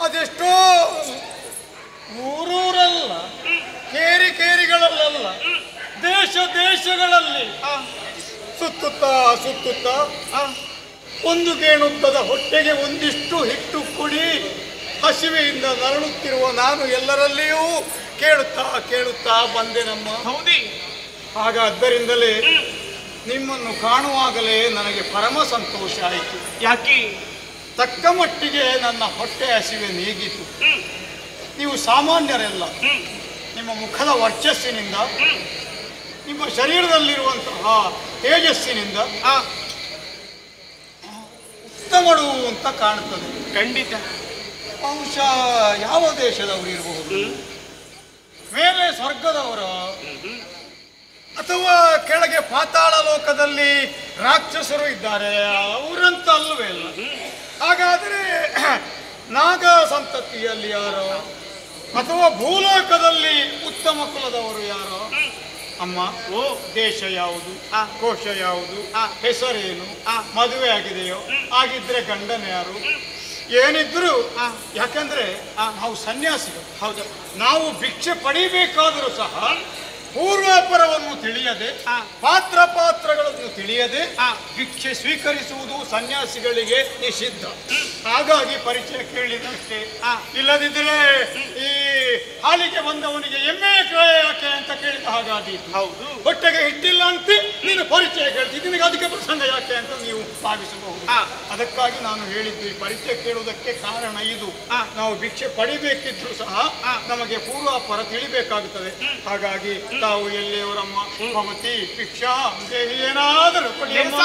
ಅದೆಷ್ಟೋ ಊರೂರಲ್ಲ, ಕೇರಿಗಳಲ್ಲ, ದೇಶಗಳಲ್ಲಿ ಸುತ್ತುತ್ತಾ ಒಂದು ಗೇಣುತ್ತದ ಹೊಟ್ಟೆಗೆ ಒಂದಿಷ್ಟು ಹಿಟ್ಟು ಕುಡಿ ಹಸಿವೆಯಿಂದ ನರಳುತ್ತಿರುವ ನಾನು ಎಲ್ಲರಲ್ಲಿಯೂ ಕೇಳುತ್ತಾ ಬಂದೆ ನಮ್ಮ. ಹೌದಿ? ಹಾಗಾದ್ದರಿಂದಲೇ ನಿಮ್ಮನ್ನು ಕಾಣುವಾಗಲೇ ನನಗೆ ಪರಮ ಸಂತೋಷ ಆಯಿತು. ಯಾಕೆ? ತಕ್ಕ ಮಟ್ಟಿಗೆ ನನ್ನ ಹೊಟ್ಟೆ ಹಸಿವೆ ನೀಗಿತು. ನೀವು ಸಾಮಾನ್ಯರೆಲ್ಲ. ನಿಮ್ಮ ಮುಖದ ವರ್ಚಸ್ಸಿನಿಂದ, ನಿಮ್ಮ ಶರೀರದಲ್ಲಿರುವಂತಹ ತೇಜಸ್ಸಿನಿಂದ ಉತ್ತಮರು ಅಂತ ಕಾಣುತ್ತದೆ. ಖಂಡಿತ. ಬಹುಶಃ ಯಾವ ದೇಶದವರು ಇರಬಹುದು? ಮೇಲೆ ಸ್ವರ್ಗದವರು ಅಥವಾ ಕೆಳಗೆ ಪಾತಾಳ ಲೋಕದಲ್ಲಿ ರಾಕ್ಷಸರು ಇದ್ದಾರೆ, ಅವರಂತ ಅಲ್ಲವೇ ಇಲ್ಲ. ಹಾಗಾದರೆ ನಾಗ ಸಂತತಿಯಲ್ಲಿ ಯಾರೋ ಅಥವಾ ಭೂಲೋಕದಲ್ಲಿ ಉತ್ತಮ ಕುಲದವರು ಯಾರೋ? ಅಮ್ಮ, ಓ ದೇಶ ಯಾವುದು, ಕೋಶ ಯಾವುದು, ಹೆಸರೇನು, ಮದುವೆ ಆಗಿದೆಯೋ, ಆಗಿದ್ರೆ ಗಂಡನ ಯಾರು, ಏನಿದ್ರು ಯಾಕಂದ್ರೆ ನಾವು ಸನ್ಯಾಸಿಗಳು. ಹೌದು, ನಾವು ಭಿಕ್ಷೆ ಪಡಿಬೇಕಾದರೂ ಸಹ ಪೂರ್ವಾಪರವನ್ನು ತಿಳಿಯದೆ, ಪಾತ್ರಗಳನ್ನು ತಿಳಿಯದೆ ಭಿಕ್ಷೆ ಸ್ವೀಕರಿಸುವುದು ಸನ್ಯಾಸಿಗಳಿಗೆ ನಿಷಿದ್ಧ. ಹಾಗಾಗಿ ಪರಿಚಯ ಕೇಳಿದಷ್ಟೇ. ಇಲ್ಲದಿದ್ದರೆ ಈ ಹಾಲಿಗೆ ಬಂದವನಿಗೆ ಎಮ್ಮೆ ಯಾಕೆ ಅಂತ ಕೇಳಿದ ಹಾಗಾದೀತು. ಹೌದು, ಹೊಟ್ಟೆಗೆ ಹಿಟ್ಟಿಲ್ಲ ಅಂತ ನೀನು ಪರಿಚಯ ಕೇಳ್ತಿದ್ದಿ, ನಿನಗೆ ಅದಕ್ಕೆ ಪ್ರಸಂಗ ಯಾಕೆ ಅಂತ ನೀವು ಭಾವಿಸಬಹುದು. ಅದಕ್ಕಾಗಿ ನಾನು ಹೇಳಿದ್ದು, ಈ ಪರಿಚಯ ಕೇಳುವುದಕ್ಕೆ ಕಾರಣ ಇದು. ನಾವು ಭಿಕ್ಷೆ ಪಡಿಬೇಕಿದ್ರು ಸಹ ನಮಗೆ ಪೂರ್ವಾಪರ ತಿಳಿಬೇಕಾಗುತ್ತದೆ. ಹಾಗಾಗಿ ತಾವು ಎಲ್ಲಿಯವರಮ್ಮ? ಭವತಿ ಭಿಕ್ಷಾ ದೇಹಿ, ಏನಾದರೂ ಕೊಡಿಯಮ್ಮ.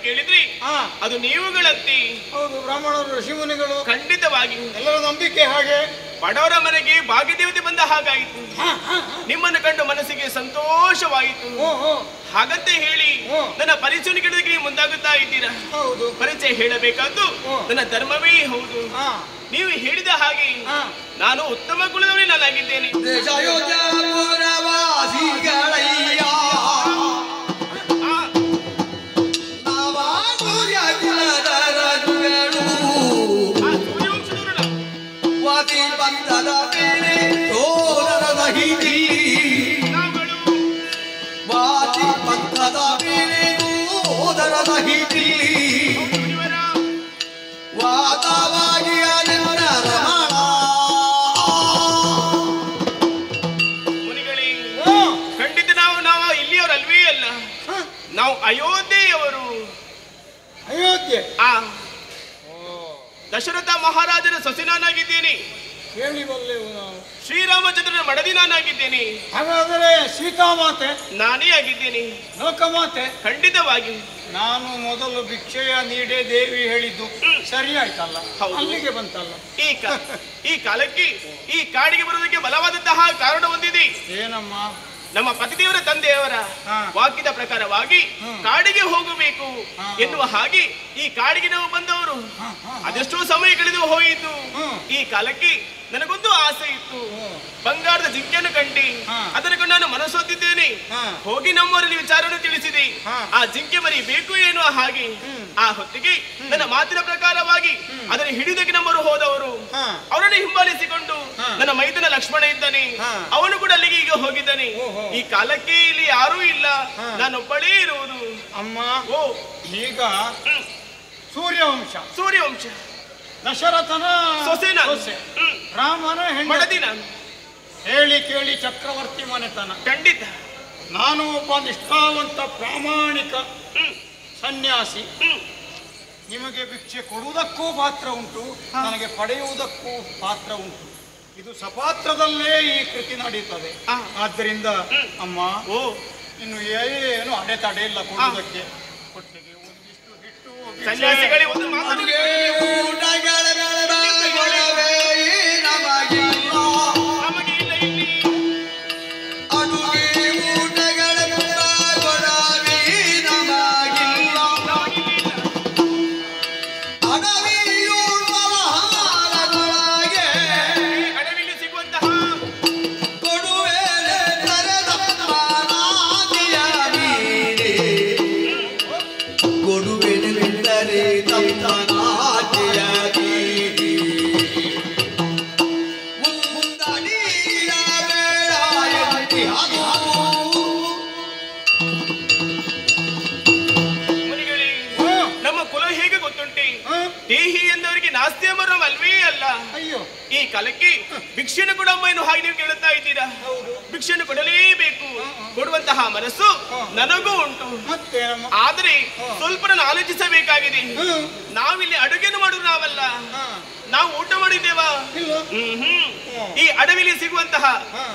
ಕೇಳಿದ್ರಿ, ಅದು ನೀವುಗಳಂತೆ. ಹೌದು, ಬ್ರಾಹ್ಮಣರು, ಋಷಿಮುನಿಗಳು, ಖಂಡಿತವಾಗಿ ಎಲ್ಲರ ನಂಬಿಕೆ ಹಾಗೆ. ಬಡವರ ಮನೆಗೆ ಭಾಗ್ಯದೇವತೆ ಬಂದ ಹಾಗಾಯಿತು. ನಿಮ್ಮನ್ನು ಕಂಡು ಮನಸ್ಸಿಗೆ ಸಂತೋಷವಾಯಿತು. ಹಾಗಂತ ಹೇಳಿ ನನ್ನ ಪರಿಚಯ ಕೇಳೋದಕ್ಕೆ ನೀವು ಮುಂದಾಗುತ್ತಾ ಇದ್ದೀರಾ. ಹೌದು, ಪರಿಚಯ ಹೇಳಬೇಕಾದ್ದು ನನ್ನ ಧರ್ಮವೇ ಹೌದು. ನೀವು ಹೇಳಿದ ಹಾಗೆ ನಾನು ಉತ್ತಮ ಕುಲದವರೇ ನಾನಾಗಿದ್ದೇನೆ. ಖಂಡಿತ ನಾವು ಇಲ್ಲಿಯವರಲ್ವೇ ಅಲ್ಲ, ನಾವು ಅಯೋಧ್ಯೆಯವರು. ಅಯೋಧ್ಯೆ? ದಶರಥ ಮಹಾರಾಜನ ಸೊಸೆ ನಾನಾಗಿದ್ದೇನೆ. ಕೇಳಿ ಬಲ್ಲೆವು ನಾವು. ಶ್ರೀರಾಮಚಂದ್ರನ ಮಡದಿ ನಾನಾಗಿದ್ದೇನೆ. ಹಾಗಾದರೆ ಸೀತಾಮಾತೆ ನಾನೇ ಆಗಿದ್ದೇನೆ. ಲೋಕಮಾತೆ? ಖಂಡಿತವಾಗಿ. ನಾನು ಮೊದಲು ಭಿಕ್ಷೆಯ ನೀಡೇ ದೇವಿ ಹೇಳಿದ್ದು ಸರಿ ಆಯ್ತಲ್ಲ, ಅಲ್ಲಿಗೆ ಬಂತಲ್ಲ. ಈ ಕಾಲಕ್ಕೆ ಈ ಕಾಡಿಗೆ ಬರುವುದಕ್ಕೆ ಬಲವಾದಂತಹ ಕಾರಣ ಹೊಂದಿದೆ. ಏನಮ್ಮ? ನಮ್ಮ ಪತಿದೇವರ ತಂದೆಯವರ ವಾಕ್ಯದ ಪ್ರಕಾರವಾಗಿ ಕಾಡಿಗೆ ಹೋಗಬೇಕು ಎನ್ನುವ ಹಾಗೆ ಈ ಕಾಡಿಗೆ ನಾವು ಬಂದವರು. ಅದೆಷ್ಟೋ ಸಮಯ ಕಳೆದು ಹೋಯಿತು. ಈ ಕಾಲಕ್ಕೆ ನನಗೊಂದು ಆಸೆ ಇತ್ತು, ಬಂಗಾರದ ಜಿಂಕೆಯನ್ನು ಕಂಡು ಅದನ್ನು ಕಂಡು ನಾನು ಮನಸ್ಸೊತ್ತಿದ್ದೇನೆ. ಹೋಗಿ ನಮ್ಮವರಲ್ಲಿ ವಿಚಾರವನ್ನು ತಿಳಿಸಿದೆ, ಆ ಜಿಂಕೆ ಮರಿ ಬೇಕು ಎನ್ನುವ ಹಾಗೆ. ಆ ಹೊತ್ತಿಗೆ ನನ್ನ ಮಾತಿನ ಪ್ರಕಾರವಾಗಿ ಅದನ್ನು ಹಿಡಿದಕ್ಕೆ ನಮ್ಮವರು ಹೋದವರು. ಅವರನ್ನು ಹಿಂಬಾಲಿಸಿಕೊಂಡು ನನ್ನ ಮೈದನ ಲಕ್ಷ್ಮಣ ಇದ್ದಾನೆ, ಅವನು ಕೂಡ ಅಲ್ಲಿಗೆ ಈಗ ಹೋಗಿದ್ದಾನೆ. ಈ ಕಾಲಕ್ಕೆ ಇಲ್ಲಿ ಯಾರೂ ಇಲ್ಲ, ನಾನೊಬ್ಬಳೇ ಇರುವುದು. ಅಮ್ಮ, ಈಗ ಸೂರ್ಯವಂಶ ದಶರಥನ ಸೊಸೆ, ರಾಮನ ಹೆಂಡತಿ ನಾನು. ಹೇಳಿ ಕೇಳಿ ಚಕ್ರವರ್ತಿ ಮನೆತನ. ಖಂಡಿತ ನಾನು ಒಬ್ಬ ನಿಷ್ಠಾವಂತ ಪ್ರಾಮಾಣಿಕ ಸನ್ಯಾಸಿ. ನಿಮಗೆ ಭಿಕ್ಷೆ ಕೊಡುವುದಕ್ಕೂ ಪಾತ್ರ ಉಂಟು, ನನಗೆ ಪಡೆಯುವುದಕ್ಕೂ ಪಾತ್ರ ಉಂಟು. ಇದು ಸಪಾತ್ರದಲ್ಲೇ ಈ ಕೃತಿ ನಡೆಯುತ್ತದೆ. ಆದ್ದರಿಂದ ಅಮ್ಮ, ಇನ್ನು ಏನು ಅಡೆತಡೆ ಇಲ್ಲ ಕೊಡುವುದಕ್ಕೆ. ಹೊಟ್ಟೆಗೆ ಒಂದಿಷ್ಟು ಹಿಟ್ಟು ಸನ್ಯಾಸಿಗಳಿಗೆ ಒಂದು ದೇಹಿ ಎಂದವರಿಗೆ ನಾಸ್ತಿ ಎಂಬರವಲ್ವೇ ಅಲ್ಲ. ಅಯ್ಯೋ, ಈ ಕಾಲಕ್ಕೆ ಭಿಕ್ಷೆಯನ್ನು ಕೊಡಮ್ಮ ಎಂದು ಹಾಗೆ ನೀವು ಕೇಳುತ್ತಾ ಇದ್ದೀರಾ. ಭಿಕ್ಷೆಯನ್ನು ಕೊಡಲೇಬೇಕು. ಕೊಡುವಂತಹ ಮನಸ್ಸು ನನಗೂ ಉಂಟು. ಮತ್ತೆ ಆದರೆ ಸ್ವಲ್ಪ ನಾನು ಆಲೋಚಿಸಬೇಕಾಗಿದೆ. ನಾವಿಲ್ಲಿ ಅಡುಗೆಯನ್ನು ಮಾಡುದು ನಾವಲ್ಲ, ನಾವು ಊಟ ಮಾಡಿದ್ದೇವಾ? ಈ ಅಡವಿಲಿ ಸಿಗುವಂತಹ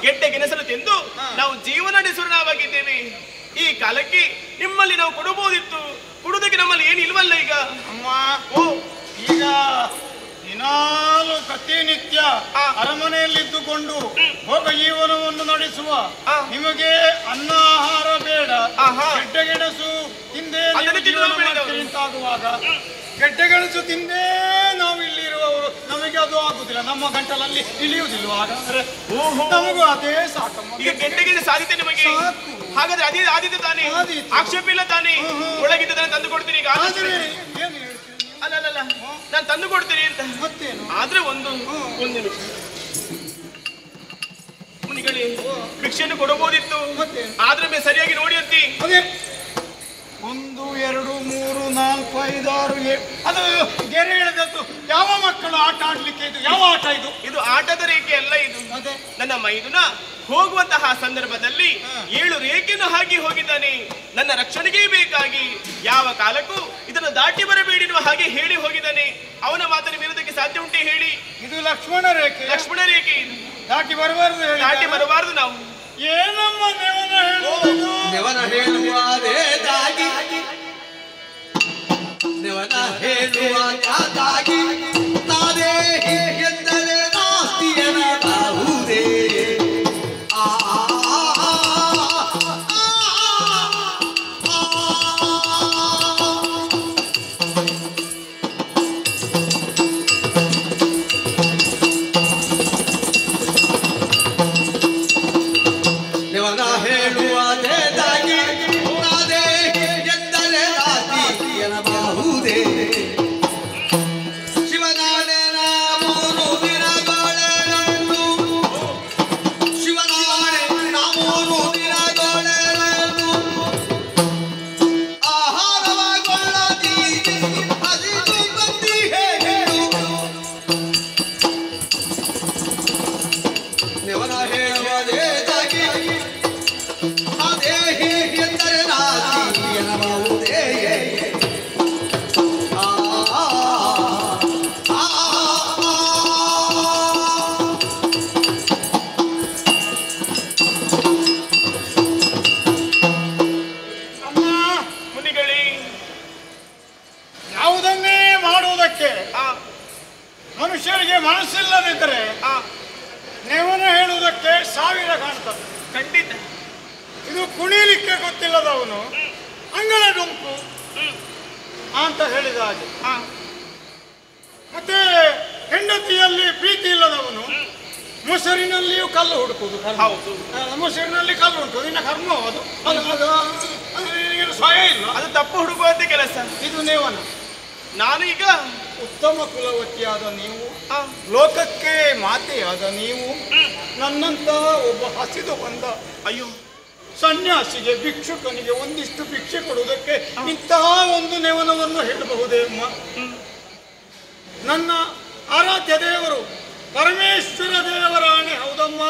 ಗೆಡ್ಡೆ ಗೆಣಸನ್ನು ತಿಂದು ನಾವು ಜೀವನ ನಡೆಸುವ ನಾವಾಗಿದ್ದೇವೆ. ಈ ಕಾಲಕ್ಕೆ ನಿಮ್ಮಲ್ಲಿ ನಾವು ಕೊಡಬಹುದಿತ್ತು, ಕೊಡುವುದಕ್ಕೆ ನಮ್ಮಲ್ಲಿ ಏನು ಇಲ್ವಲ್ಲ ಈಗ. ಅಮ್ಮ, ಈಗ ದಿನಾಲು ಪ್ರತಿನಿತ್ಯ ಅರಮನೆಯಲ್ಲಿದ್ದುಕೊಂಡು ಭೋಗ ಜೀವನವನ್ನು ನಡೆಸುವ ನಿಮಗೆ ಅನ್ನ ಆಹಾರ ಬೇಡ, ಗೆಡ್ಡೆಗೆಣಸು ತಿಂದೇ ಅಂತಾಗುವಾಗ ಗೆಡ್ಡೆಗೆಣಸು ತಿಂದೇ ನಾವು ಇಲ್ಲಿ ಇರುವವರು, ನಮಗೆ ಅದು ಆಗುದಿಲ್ಲ, ನಮ್ಮ ಗಂಟಲಲ್ಲಿ ಇಳಿಯುವುದಿಲ್ವ? ಹಾಗಾದ್ರೆ ನಮಗೂ ಅದೇ ಸಾಕಮ್ಮ. ಈಗ ಗೆಡ್ಡೆಗೆಣಸು ಸಾಧಿತೆ ನಿಮಗೆ, ಹಾಗಾದ್ರೆ ಅದೇ ಆದಿತ್ಯ ತಾನೇ, ಆಕ್ಷೇಪ ಇಲ್ಲ ತಾನೇ? ಒಳಗಿದ್ದ ತಂದು ಕೊಡ್ತೀನಿ ಈಗ. ಅಲ್ಲ ನಾನು ತಂದು ಕೊಡ್ತೀನಿ ಅಂತ. ಆದ್ರೆ ಒಂದು ನಿಮಿಷ ಮುನಿಗಳೇ, ಭಿಕ್ಷೆಯನ್ನು ಕೊಡಬಹುದಿತ್ತು, ಆದ್ರೆ ಸರಿಯಾಗಿ ನೋಡಿ ಅಂತಿ. 1 2 3 4 5 6 7 ಅದು ಗೆರೆ ಎಳೆದದ್ದು ಯಾವ ಮಕ್ಕಳು ಆಟ ಆಡ್ಲಿಕ್ಕೆ? ಇದು ಯಾವ ಆಟ? ಇದು ಆಟದ ರೇಖೆ ಅಲ್ಲ. ಇದು ನನ್ನ ಮೈದುನ ಹೋಗುವಂತಹ ಸಂದರ್ಭದಲ್ಲಿ 7 ರೇಖೆಯನ್ನು ಹಾಕಿ ಹೋಗಿದ್ದಾನೆ. ನನ್ನ ರಕ್ಷಣೆಗೆ ಬೇಕಾಗಿ ಯಾವ ಕಾಲಕ್ಕೂ ಇದನ್ನು ದಾಟಿ ಬರಬೇಡಿ ಎನ್ನುವ ಹಾಗೆ ಹೇಳಿ ಹೋಗಿದ್ದಾನೆ. ಅವನ ಮಾತನ್ನು ಮೀರುವುದಕ್ಕೆ ಸಾಧ್ಯ ಉಂಟೆ ಹೇಳಿ? ಇದು ಲಕ್ಷ್ಮಣ ರೇಖೆ. ಲಕ್ಷ್ಮಣ ರೇಖೆ ಇದು ದಾಟಿ ಬರಬಾರದು. ದಾಟಿ ಬರಬಾರದು ನಾವು. ಏನಮ್ಮ ನೆವನ ಹೇಳುವುದು? ನೆವನ ಹೇಳುವುದಾಗಿ ನೆವನ ಹೇಳುವುದಾಗಿ ನಾನೇ ಎಂದರೆ ನಾಸ್ತಿಯನ ಬಾಹುದೇ. ನೆವನ ಹೇಳುವುದಾಗಿ ನಾನೇ ಎಂದರೆ ನಾಸ್ತಿಯನ ಬಾಹುದೇ. ಶಿವನಾಡೇನ 3 ದಿನಗಳೆಂದು, ಶಿವನಾಡೆ 3 ದಿನಗಳೆಂದು ಆಹಾರವಾಗೊಳ್ಳದಿ ಹಸಿದು ಬಂದಿ ಹೇಳು. ನೆವನ ಹೇಳುವುದೇದಾಗಿ ಅದೇ ಎಂದರೆ ನಾಸ್ತಿಯನ ಬಾಹುದೇ. ಮುನಿಗಳೇ, ಯಾವುದನ್ನೇ ಮಾಡುವುದಕ್ಕೆ ಮನುಷ್ಯರಿಗೆ ಮನಸ್ಸಿಲ್ಲದಿದ್ದರೆ ನೆವನ ಹೇಳುವುದಕ್ಕೆ 1000 ಕಾಣ್ತದೆ. ಖಂಡಿತ. ಇದು ಕುಣಿಲಿಕ್ಕೆ ಗೊತ್ತಿಲ್ಲದವನು ಅಂಗಳ ಡೊಂಕು ಅಂತ ಹೇಳಿದ ಹಾಗೆ. ಮತ್ತೆ ಹೆಂಡತಿಯಲ್ಲಿ ಪ್ರೀತಿ ಇಲ್ಲದವನು ಮೊಸರಿನಲ್ಲಿಯೂ ಕಲ್ಲು ಹುಡುಕುವುದು. ಮೊಸರಿನಲ್ಲಿ ಕಲ್ಲು ಉಂಟು, ನಿನ್ನ ಕರ್ಮ ಅದು. ಸ್ವಯ ಇಲ್ಲ, ಅದು ತಪ್ಪು ಹುಡುಕುವಂತೆ ಕೆಲಸ. ಇದು ನೆವನ. ನಾನು ಈಗ ಉತ್ತಮ ಕುಲವತಿಯಾದ ನೀವು, ಲೋಕಕ್ಕೆ ಮಾತೆಯಾದ ನೀವು, ನನ್ನಂತಹ ಒಬ್ಬ ಹಸಿದು ಬಂದ ಅಯ್ಯೋ ಸನ್ಯಾಸಿಗೆ, ಭಿಕ್ಷುಕನಿಗೆ ಒಂದಿಷ್ಟು ಭಿಕ್ಷೆ ಕೊಡುವುದಕ್ಕೆ ಇಂತಹ ಒಂದು ನೆವನವನ್ನು ಹೇಳಬಹುದೇ ಅಮ್ಮ? ನನ್ನ ಆರಾಧ್ಯ ದೇವರು ಪರಮೇಶ್ವರ ದೇವರ ಆಣೆ ಹೌದಮ್ಮ.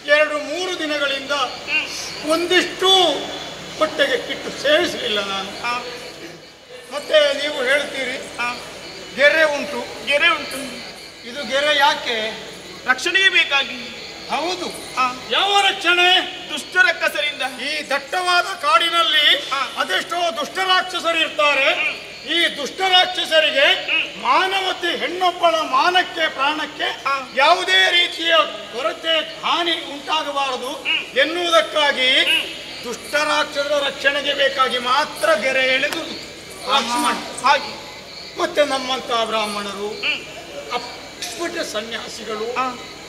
2-3 ದಿನಗಳಿಂದ ಒಂದಿಷ್ಟು ಹೊಟ್ಟೆಗೆ ಕಿಟ್ಟು ಸೇವಿಸಲಿಲ್ಲ ನಾನು. ಮತ್ತೆ ನೀವು ಹೇಳ್ತೀರಿ ಗೆರೆ ಉಂಟು. ಗೆರೆ ಉಂಟು. ಇದು ಗೆರೆ ಯಾಕೆ? ರಕ್ಷಣೆಗೆ ಬೇಕಾಗಿ. ಹೌದು. ಯಾವ ರಕ್ಷಣೆ? ದುಷ್ಟರ ಕಸರಿಂದ. ಈ ದಟ್ಟವಾದ ಕಾಡಿನಲ್ಲಿ ಅದೆಷ್ಟೋ ದುಷ್ಟರಾಕ್ಷಸರು ಇರ್ತಾರೆ. ಈ ದುಷ್ಟರಾಕ್ಷಸರಿಗೆ ಮಾನವತೆ ಹೆಣ್ಣೊಬ್ಬಳ ಮಾನಕ್ಕೆ ಪ್ರಾಣಕ್ಕೆ ಯಾವುದೇ ರೀತಿಯ ಕೊರತೆ ಹಾನಿ ಉಂಟಾಗಬಾರದು ಎನ್ನುವುದಕ್ಕಾಗಿ ದುಷ್ಟರಾಕ್ಷಸರ ರಕ್ಷಣೆಗೆ ಬೇಕಾಗಿ ಮಾತ್ರ ಗೆರೆ ಎಳೆದು ಹಾಗೆ. ಮತ್ತೆ ನಮ್ಮಂತಹ ಬ್ರಾಹ್ಮಣರು, ಅಪ್ಪಟ ಸನ್ಯಾಸಿಗಳು,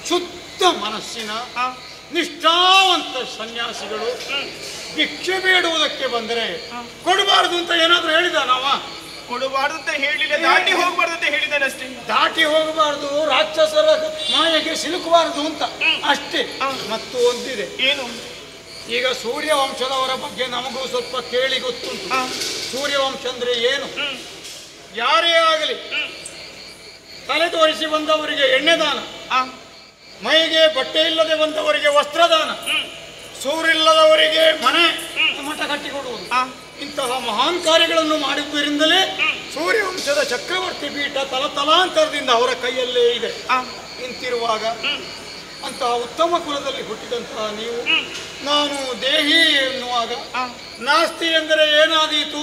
ಶುದ್ಧ ಮನಸ್ಸಿನ ನಿಷ್ಠಾವಂತ ಸನ್ಯಾಸಿಗಳು ಭಿಕ್ಷೆ ಬೇಡುವುದಕ್ಕೆ ಬಂದರೆ ಕೊಡಬಾರದು ಅಂತ ಏನಾದ್ರೂ ಹೇಳಿದ ನಾವ? ಕೊಡಬಾರದು ಅಂತ ಹೇಳಿಲ್ಲ, ದಾಟಿ ಹೋಗಬಾರ್ದು ಅಂತ ಹೇಳಿದ್ದಾನೆ ಅಷ್ಟೇ. ದಾಟಿ ಹೋಗಬಾರದು, ರಾಕ್ಷಸರ ಮಾಯೆಗೆ ಸಿಲುಕಬಾರದು ಅಂತ ಅಷ್ಟೇ. ಮತ್ತು ಒಂದಿದೆ. ಏನು? ಈಗ ಸೂರ್ಯವಂಶದವರ ಬಗ್ಗೆ ನಮಗೂ ಸ್ವಲ್ಪ ಕೇಳಿ ಗೊತ್ತುಂಟು. ಸೂರ್ಯವಂಶ ಅಂದ್ರೆ ಏನು? ಯಾರೇ ಆಗಲಿ ತಲೆ ತೋರಿಸಿ ಬಂದವರಿಗೆ ಎಣ್ಣೆದಾನ, ಮೈಗೆ ಬಟ್ಟೆ ಇಲ್ಲದೆ ಬಂದವರಿಗೆ ವಸ್ತ್ರದಾನ, ಸೂರಿಲ್ಲದವರಿಗೆ ಮನೆ ಮಠ ಕಟ್ಟಿಕೊಡುವುದು. ಇಂತಹ ಮಹಾನ್ ಕಾರ್ಯಗಳನ್ನು ಮಾಡಿದ್ದರಿಂದಲೇ ಸೂರ್ಯವಂಶದ ಚಕ್ರವರ್ತಿ ಪೀಠ ತಲತಲಾಂತರದಿಂದ ಅವರ ಕೈಯಲ್ಲೇ ಇದೆ. ಇಂತಿರುವಾಗ ಅಂತಹ ಉತ್ತಮ ಕುಲದಲ್ಲಿ ಹುಟ್ಟಿದಂತಹ ನೀವು ನಾನು ದೇಹಿ ಎನ್ನುವಾಗ ನಾಸ್ತಿ ಎಂದರೆ ಏನಾದೀತು?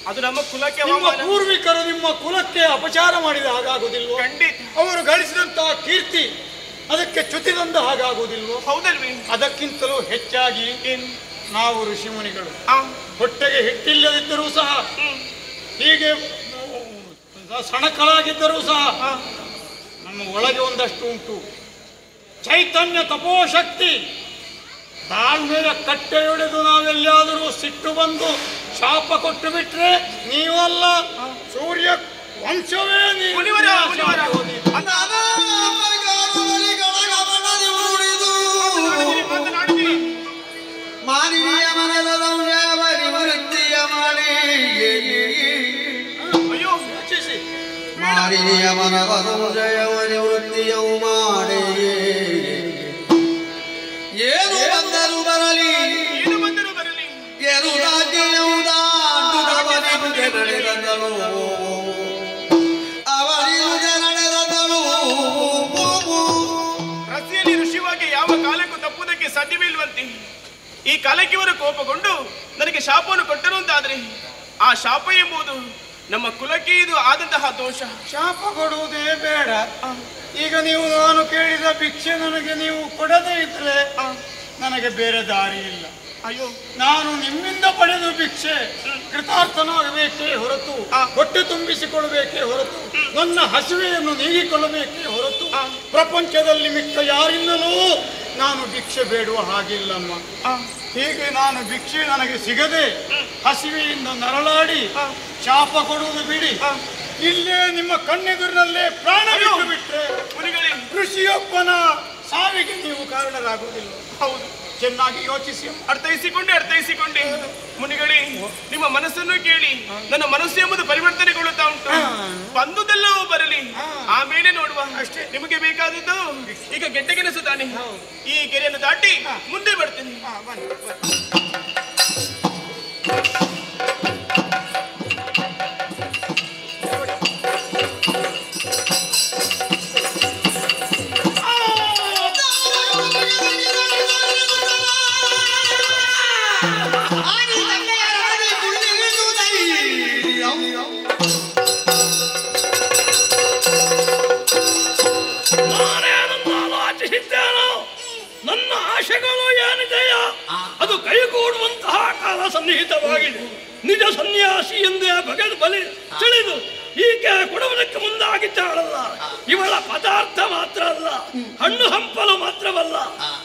ಅದು ನಮ್ಮ ಕುಲಕ್ಕೆ ನಿಮ್ಮ ಪೂರ್ವಿಕರು ನಿಮ್ಮ ಕುಲಕ್ಕೆ ಅಪಚಾರ ಮಾಡಿದ ಹಾಗಾಗುವುದಿಲ್ವೋ? ಅವರು ಗಳಿಸಿದಂತಹ ಕೀರ್ತಿ ಅದಕ್ಕೆ ಚ್ಯುತಿ ತಂದ ಹಾಗಾಗುವುದಿಲ್ವೋ? ಹೌದಲ್ವಿ? ಅದಕ್ಕಿಂತಲೂ ಹೆಚ್ಚಾಗಿ ನಾವು ಋಷಿಮುನಿಗಳು ಹೊಟ್ಟೆಗೆ ಹಿಟ್ಟಿಲ್ಲದಿದ್ದರೂ ಸಹ, ಹೀಗೆ ಸಣಕಲಾಗಿದ್ದರೂ ಸಹ ನಮ್ಮ ಒಳಗೆ ಒಂದಷ್ಟು ಉಂಟು ಚೈತನ್ಯ ತಪೋಶಕ್ತಿ. ತಾಳ್ಮೆಯ ಕಟ್ಟೆಯೊಡೆದು ನಾವೆಲ್ಲಾದರೂ ಸಿಟ್ಟು ಬಂದು ಶಾಪ ಕೊಟ್ಟು ಬಿಟ್ರೆ ನೀವಲ್ಲ, ಸೂರ್ಯ ವಂಶವೇ ನೀವು. ಮಾನವೀಯ ಮನದ ವೃತ್ತಿಯ ಮಾಡಿ, ಮಾನವೀಯ ಮನದ ವೃತ್ತಿಯವು ಮಾಡಿ, ಏನು ಬಂದರೂ ಬರಲಿ, ಏನು ನಡೆದಳು ಅವರಿಗೆ ನಡೆದಳು. ರಸ್ತೆಯಲ್ಲಿ ಋಷಿವಾಗಿ ಯಾವ ಕಾಲಕ್ಕೂ ತಪ್ಪುವುದಕ್ಕೆ ಸಾಧ್ಯವಿಲ್ವಂತೆ. ಈ ಕಾಲಕ್ಕೆ ಇವರು ಕೋಪಗೊಂಡು ನನಗೆ ಶಾಪವನ್ನು ಕೊಟ್ಟರು ಅಂತಾದ್ರೆ ಆ ಶಾಪ ಎಂಬುದು ನಮ್ಮ ಕುಲಕ್ಕೆ ಇದು ಆದಂತಹ ದೋಷ. ಶಾಪ ಕೊಡುವುದೇ ಬೇಡ. ಈಗ ನೀವು ನಾನು ಕೇಳಿದ ಭಿಕ್ಷೆ ನನಗೆ ನೀವು ಕೊಡದೇ ಇದ್ರೆ ನನಗೆ ಬೇರೆ ದಾರಿ ಇಲ್ಲ. ಅಯ್ಯೋ, ನಾನು ನಿಮ್ಮಿಂದ ಪಡೆದ ಭಿಕ್ಷೆ ಕೃತಾರ್ಥನಾಗಬೇಕೇ ಹೊರತು, ಹೊಟ್ಟೆ ತುಂಬಿಸಿಕೊಳ್ಳಬೇಕೇ ಹೊರತು, ನನ್ನ ಹಸಿವೆಯನ್ನು ನೀಗಿಕೊಳ್ಳಬೇಕೇ ಹೊರತು ಪ್ರಪಂಚದಲ್ಲಿ ಮಿಕ್ಕ ಯಾರಿಂದಲೂ ನಾನು ಭಿಕ್ಷೆ ಬೇಡುವ ಹಾಗಿಲ್ಲಮ್ಮ. ಹೀಗೆ ನಾನು ಭಿಕ್ಷೆ ನನಗೆ ಸಿಗದೆ ಹಸಿವೆಯಿಂದ ನರಳಾಡಿ ಶಾಪ ಕೊಡುವುದು ಬಿಡಿ, ಇಲ್ಲೇ ನಿಮ್ಮ ಕಣ್ಣೆದುರಿನಲ್ಲೇ ಪ್ರಾಣ ಬಿಟ್ಟು ಬಿಟ್ರೆ ಋಷಿಯೊಬ್ಬನ ಸಾವಿಗೆ ನೀವು ಕಾರಣರಾಗುವುದಿಲ್ಲ. ಹೌದು, ಚೆನ್ನಾಗಿ ಯೋಚಿಸಿ ಅರ್ಥೈಸಿಕೊಂಡೆ ಮುನಿಗಳೇ, ನಿಮ್ಮ ಮನಸ್ಸನ್ನು ಕೇಳಿ ನನ್ನ ಮನಸ್ಸು ಎಂಬುದು ಪರಿವರ್ತನೆಗೊಳ್ಳುತ್ತಾ ಉಂಟು. ಬಂದುದೆಲ್ಲವೂ ಬರಲಿ, ಆಮೇಲೆ ನೋಡುವ. ಅಷ್ಟೇ ನಿಮಗೆ ಬೇಕಾದದ್ದು ಈಗ ಗೆಡ್ಡೆಗೆನಸು ತಾನೆ. ಈ ಕೆರೆಯನ್ನು ದಾಟಿ ಮುಂದೆ ಬರ್ತೀನಿ. ನನ್ನ ಆಶೆಗಳು ಏನಿದೆಯ ಅದು ಕೈಗೂಡುವಂತಹ ಕಾಲ ಸನ್ನಿಹಿತವಾಗಿದೆ. ನಿಜ ಸನ್ಯಾಸಿ ಎಂದೇ ಬಗೆದು ಬಲಿ ತಿಳಿದು ಈಕೆ ಕೊಡುವುದಕ್ಕೆ ಮುಂದಾಗಿದ್ದಾಳಲ್ಲ, ಇವಳ ಪದಾರ್ಥ ಮಾತ್ರ ಅಲ್ಲ, ಹಣ್ಣು ಹಂಪಲು ಮಾತ್ರವಲ್ಲ,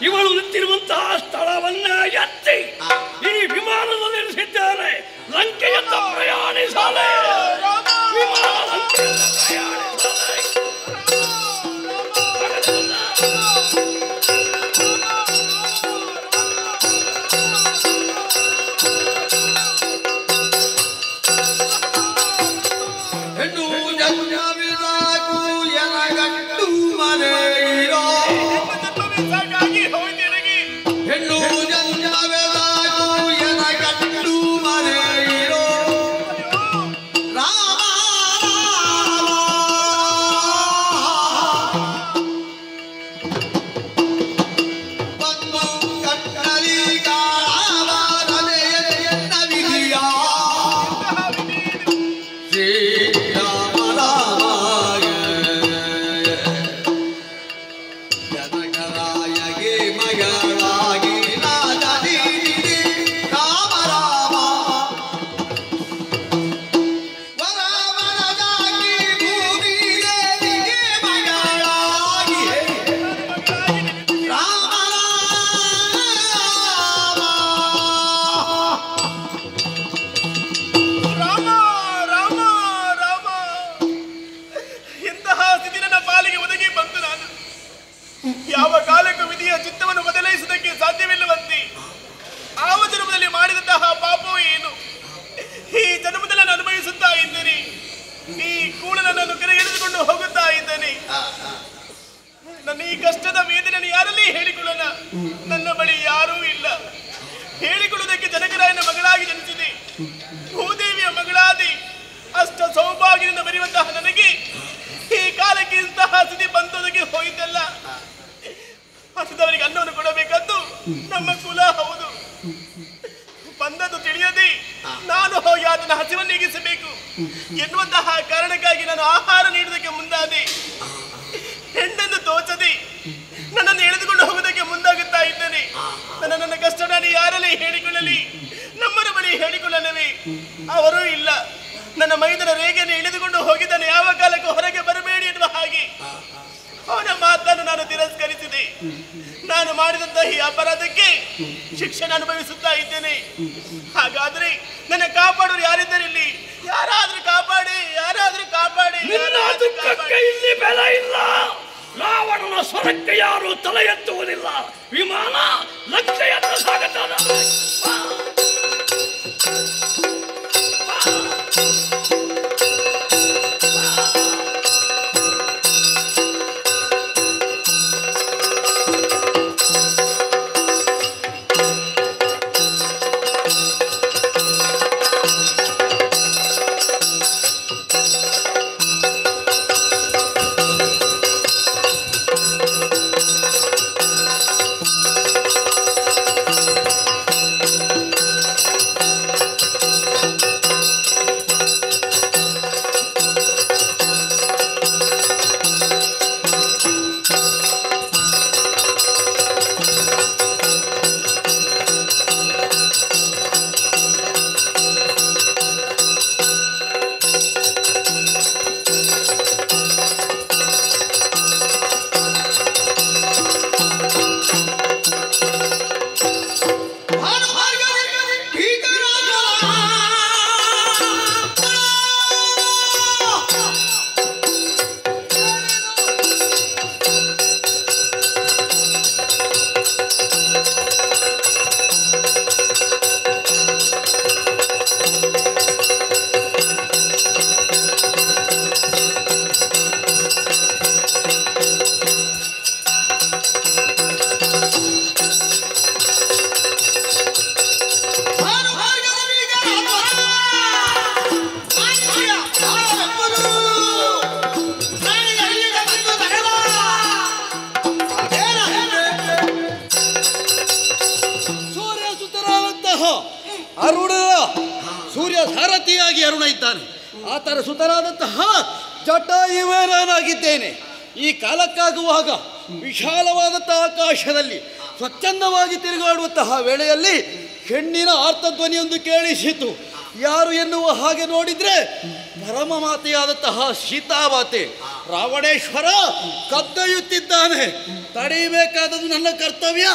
ಇವಳು ನಿಂತಿರುವಂತಹ ಸ್ಥಳವನ್ನೇ ಎತ್ತಿ ಈ ವಿಮಾನದಲ್ಲಿ ಇರಿಸಿದ್ದೇನೆ. ಲಂಕೆಯತ್ತ ಪ್ರಯಾಣಿಸಲೇ, ವಿಮಾನ ಲಂಕೆಯತ್ತ ಪ್ರಯಾಣಿಸಲೇ. ಯಾವ ಕಾಲಕ್ಕೂ ವಿಧಿಯ ಚಿತ್ತವನ್ನು ಬದಲಾಯಿಸುವುದಕ್ಕೆ ಸಾಧ್ಯವಿಲ್ಲವಂತೆ. ಆವ ಜನ್ಮದಲ್ಲಿ ಮಾಡಿದಂತಹ ಪಾಪವು ಏನು? ಈ ಜನ್ಮದಲ್ಲಿ ನಾನು ಅನುಭವಿಸುತ್ತಾ ಇದ್ದೇನೆ. ಈ ಕೂಳ ನನ್ನನ್ನು ಕೆರೆ ಎಳೆದುಕೊಂಡು ಹೋಗುತ್ತಾ ಇದ್ದೇನೆ. ನನ್ನ ಈ ಕಷ್ಟದ ವೇದನೆಯನ್ನು ಯಾರಲ್ಲಿ ಹೇಳಿಕೊಳ್ಳೋಣ? ನನ್ನ ಬಳಿ ಯಾರೂ ಇಲ್ಲ. ಹೇಳಿಕೊಳ್ಳುವುದಕ್ಕೆ ಜನಕರಾಯನ ಮಗಳಾಗಿ ಜನಿಸಿದೆ. ಭೂದೇವಿಯ ಮಗಳಾದಿ ಅಷ್ಟ ಸೌಭಾಗ್ಯದಿಂದ ಬರೆಯುವಂತಹ ನನಗೆ ಈ ಕಾಲಕ್ಕೆ ಇಂತಹ ಸ್ಥಿತಿ ಬಂದೋದಕ್ಕೆ ಹೋಯಿತಲ್ಲ. ಹಸಿದವರಿಗೆ ಅನ್ನವನ್ನು ಕೊಡಬೇಕದ್ದು ನಮ್ಮ ಕುಲ ಹೌದು. ಬಂದದ್ದು ತಿಳಿಯದೆ ನಾನು ಹೋಗಿ ಅದನ್ನು ಹಸಿವನ್ನು ನೀಗಿಸಬೇಕು ಎನ್ನುವಂತಹ ಕಾರಣಕ್ಕಾಗಿ ನಾನು ಆಹಾರ ನೀಡುವುದಕ್ಕೆ ಮುಂದಾದೆ. ಹೆಣ್ಣನ್ನು ತೋಚದೆ ನನ್ನನ್ನು ಎಳೆದುಕೊಂಡು ಹೋಗುವುದಕ್ಕೆ ಮುಂದಾಗುತ್ತಾ ಇದ್ದೇನೆ. ನನ್ನ ಕಷ್ಟ ನಾನು ಯಾರಲ್ಲಿ ಹೇಳಿಕೊಳ್ಳಲಿ? ನಮ್ಮನ ಬಳಿ ಹೇಳಿಕೊಳ್ಳನವೇ? ಅವರೂ ಇಲ್ಲ. ನನ್ನ ಮೈದನ ರೇಗೆಯನ್ನು ಇಳಿದುಕೊಂಡು ಹೋಗಿದ್ದಾನೆ. ಯಾವ ಕಾಲಕ್ಕೂ ಹೊರಗೆ ಬರಬೇಡಿ ಎನ್ನುವ ಹಾಗೆ ಅವನ ಮಾತನ್ನು ನಾನು ತಿರಸ್ಕರಿಸಿದೆ. ನಾನು ಮಾಡಿದಂತಹ ಈ ಅಪರಾಧಕ್ಕೆ ಶಿಕ್ಷೆ ಅನುಭವಿಸುತ್ತಾ ಇದ್ದೇನೆ. ಹಾಗಾದ್ರೆ ನನ್ನ ಕಾಪಾಡೋರು ಯಾರಿದ್ದರಿಲ್ಲಿ? ಯಾರಾದ್ರೂ ಕಾಪಾಡಿ, ಯಾರಾದ್ರೂ ಕಾಪಾಡಿ. ದುಃಖಕ್ಕೆ ಇಲ್ಲಿ ಬೆಲೆ ಇಲ್ಲ. ರಾವಣನ ಸ್ವರಕ್ಕೆ ಯಾರು ತಲೆ ಎತ್ತುವುದಿಲ್ಲ. ವಿಮಾನ ಲಕ್ಷೆಯತ್ತ ಸಾಗುತ್ತದೆ. ಸೂರ್ಯ ಸಾರಥಿಯಾಗಿ ಅರುಣ ಇದ್ದಾನೆ. ಆತರ ಸುತರಾದಂತಹ ಜಟಾಯುವನಾಗಿದ್ದೇನೆ. ಈ ಕಾಲಕ್ಕಾಗುವಾಗ ವಿಶಾಲವಾದಂತಹ ಆಕಾಶದಲ್ಲಿ ಸ್ವಚ್ಛಂದವಾಗಿ ತಿರುಗಾಡುವಂತಹ ವೇಳೆಯಲ್ಲಿ ಹೆಣ್ಣಿನ ಆರ್ತಧ್ವನಿಯೊಂದು ಕೇಳಿಸಿತು. ಯಾರು ಎನ್ನುವ ಹಾಗೆ ನೋಡಿದ್ರೆ ಪರಮ ಮಾತೆಯಾದಂತಹ ಸೀತಾಮಾತೆ. ರಾವಣೇಶ್ವರ ಕದ್ದೊಯ್ಯುತ್ತಿದ್ದಾನೆ. ತಡೆಯಬೇಕಾದದ್ದು ನನ್ನ ಕರ್ತವ್ಯ.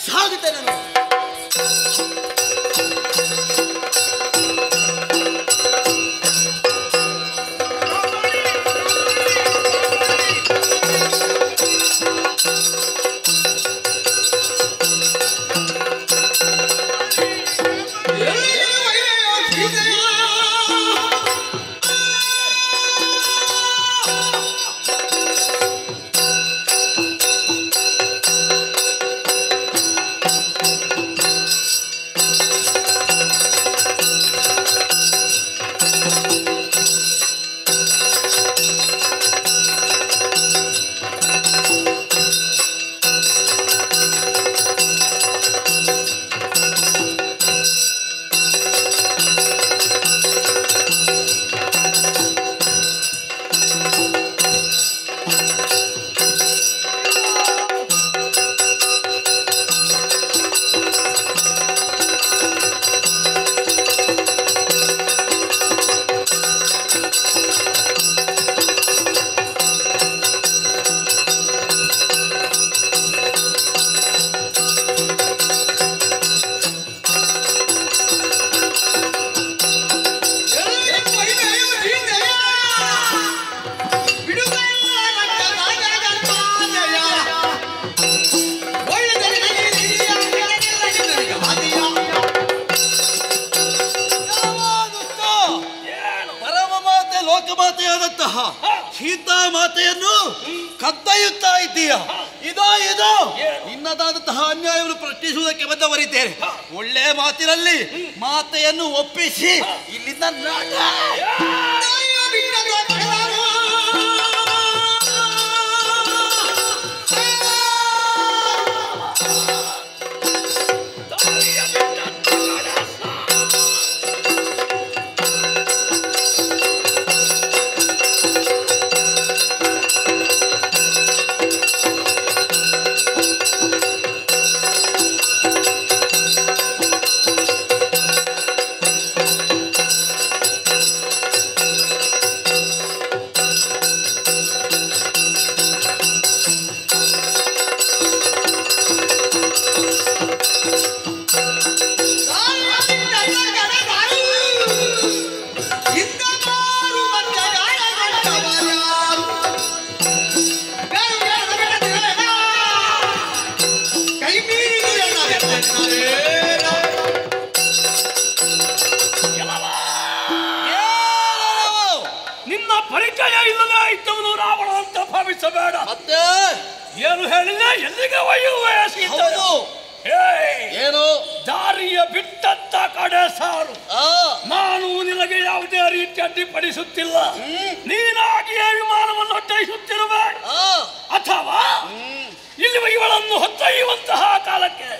ಸಾಗುತ್ತೇನೆ ನಾನು. ಸೀತಾ ಮಾತೆಯನ್ನು ಕದ್ದೊಯ್ಯುತ್ತಾ ಇದ್ದೀಯ. ಇದೋ ನಿನ್ನದಾದಂತಹ ಅನ್ಯಾಯವನ್ನು ಪ್ರಶ್ನಿಸುವುದಕ್ಕೆ ಬಂದವರಿದ್ದೇನೆ. ಒಳ್ಳೆ ಮಾತಿನಲ್ಲಿ ಮಾತೆಯನ್ನು ಒಪ್ಪಿಸಿ ಇಲ್ಲಿಂದ ನಿನ್ನ ಪರಿಚಯ ಇಲ್ಲದೆ ಇದ್ದವನು ರಾವಣ ಅಂತ ಭಾವಿಸಬೇಡ. ಮತ್ತೆ ಏನು ಹೇಳಿದೆ? ಎಲ್ಲಿಗೆ ಒಯ್ಯುವೆ ಸೀತೆ? ಏನು ದಾರಿಯ ಬಿಟ್ಟಂತ ಕಡೆ ಸಾರು. ನಾನು ನಿನಗೆ ಯಾವುದೇ ರೀತಿ ಅಡ್ಡಿಪಡಿಸುತ್ತಿಲ್ಲ. ನೀನಾಗಿಯೇ ವಿಮಾನವನ್ನು ಹೊತ್ತೊಯ್ಯುತ್ತಿರುವೆ ಅಥವಾ ಇಲ್ಲಿ ಇವಳನ್ನು ಹೊತ್ತೊಯ್ಯುವಂತಹ ಕಾಲಕ್ಕೆ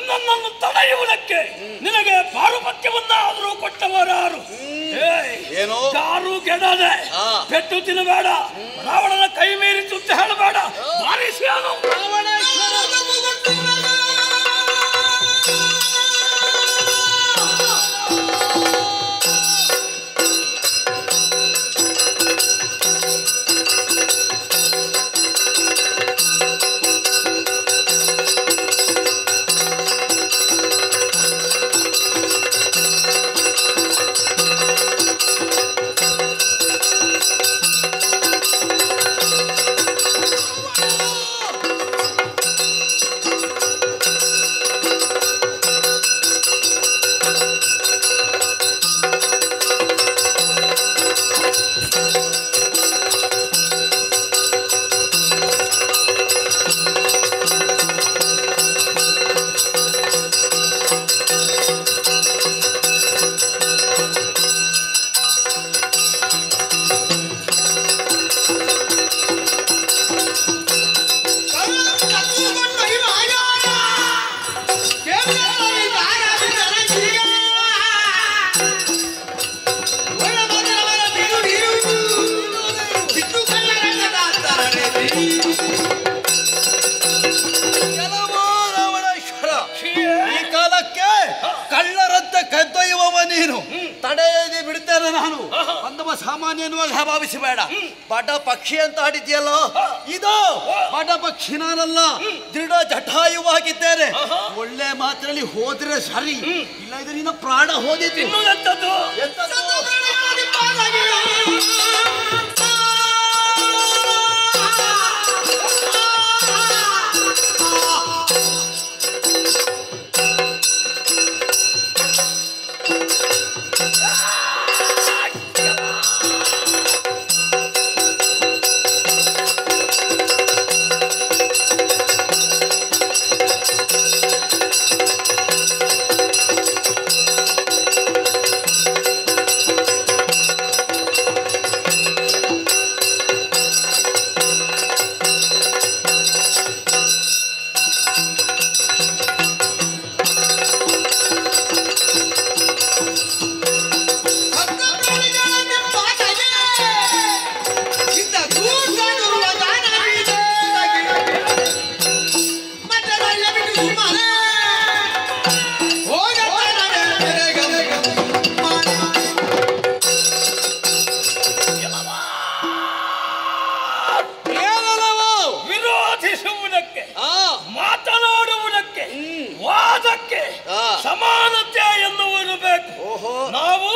ನನ್ನನ್ನು ತಡೆಯುವುದಕ್ಕೆ ನಿನಗೆ ಪಾರುಪತ್ಯವನ್ನಾದರೂ ಕೊಟ್ಟವರಾರು? ಯಾರು ಗೆಡದೆ ಪೆಟ್ಟು ತಿನ್ನಬೇಡ, ರಾವಣನ ಕೈ ಮೀರಿತು ಅಂತ ಹೇಳಬೇಡ. ಬಾರಿಸಿಯಾನು ತಡೆಯದೆ ಬಿಡ್ತೇನೆ ನಾನು. ಅಂದವ ಸಾಮಾನ್ಯ ಎನ್ನುವಾಗ ಭಾವಿಸಬೇಡ. ಬಡ ಪಕ್ಷಿ ಅಂತ ಆಡಿದ್ಯಲ್ಲ, ಇದು ಬಡ ಪಕ್ಷಿ ನಾನಲ್ಲ, ದೃಢ ಜಟಾಯುವಾಗಿದ್ದೇನೆ. ಒಳ್ಳೆ ಮಾತಿನಲ್ಲಿ ಹೋದ್ರೆ ಸರಿ, ಇಲ್ಲ ಇದು ನಿನ್ನ ಪ್ರಾಣ ಹೋದಿತ್ತು. ಸಮಾನತೆ ಎನ್ನುವುದು ಬೇಕು. ನಾವು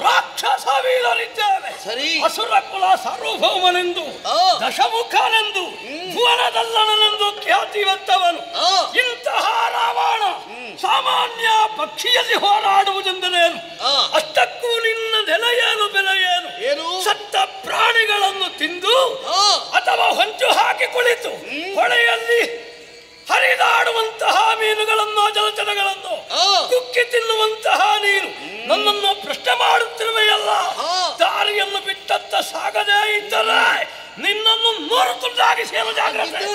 ರಾಕ್ಷಸ ವೀರರಿದ್ದೇವೆ. ಅಸುರ ಕುಲ ಸಾರ್ವಭೌಮನೆಂದು, ದಶಮುಖನೆಂದು, ಭುವನದಲ್ಲನೆಂದು ಖ್ಯಾತಿವೆತ್ತವನು ಇಂತಹ ರಾವಣ ಸಾಮಾನ್ಯ ಪಕ್ಷಿಯಲ್ಲಿ ಹೋರಾಡುವುದೆಂದರೇನು? ಅಷ್ಟಕ್ಕೂ ನಿನ್ನ ನೆಲೆಯೇನು ಬೆಲೆಯೇನು? ಸತ್ತ ಪ್ರಾಣಿಗಳನ್ನು ಇದ್ದರೆ ನಿನ್ನನ್ನು 100 ತುಂಡಾಗಿ ಸೇರು ಜಾಗ್ರತೆ.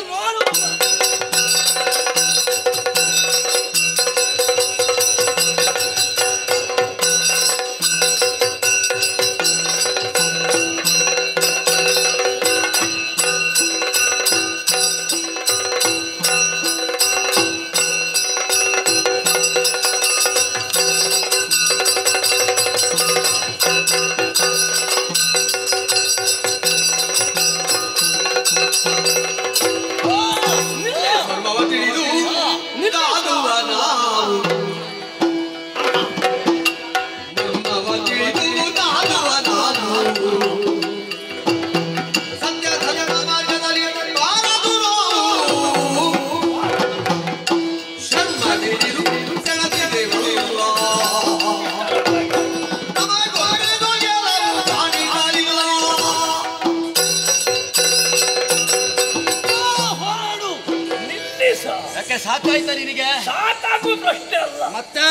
ಸಾಕಾಯ್ತಾ ನಿನಗೆ? ಸಾಕಾಗುವ ಪ್ರಶ್ನೆ ಅಲ್ಲ, ಮತ್ತೆ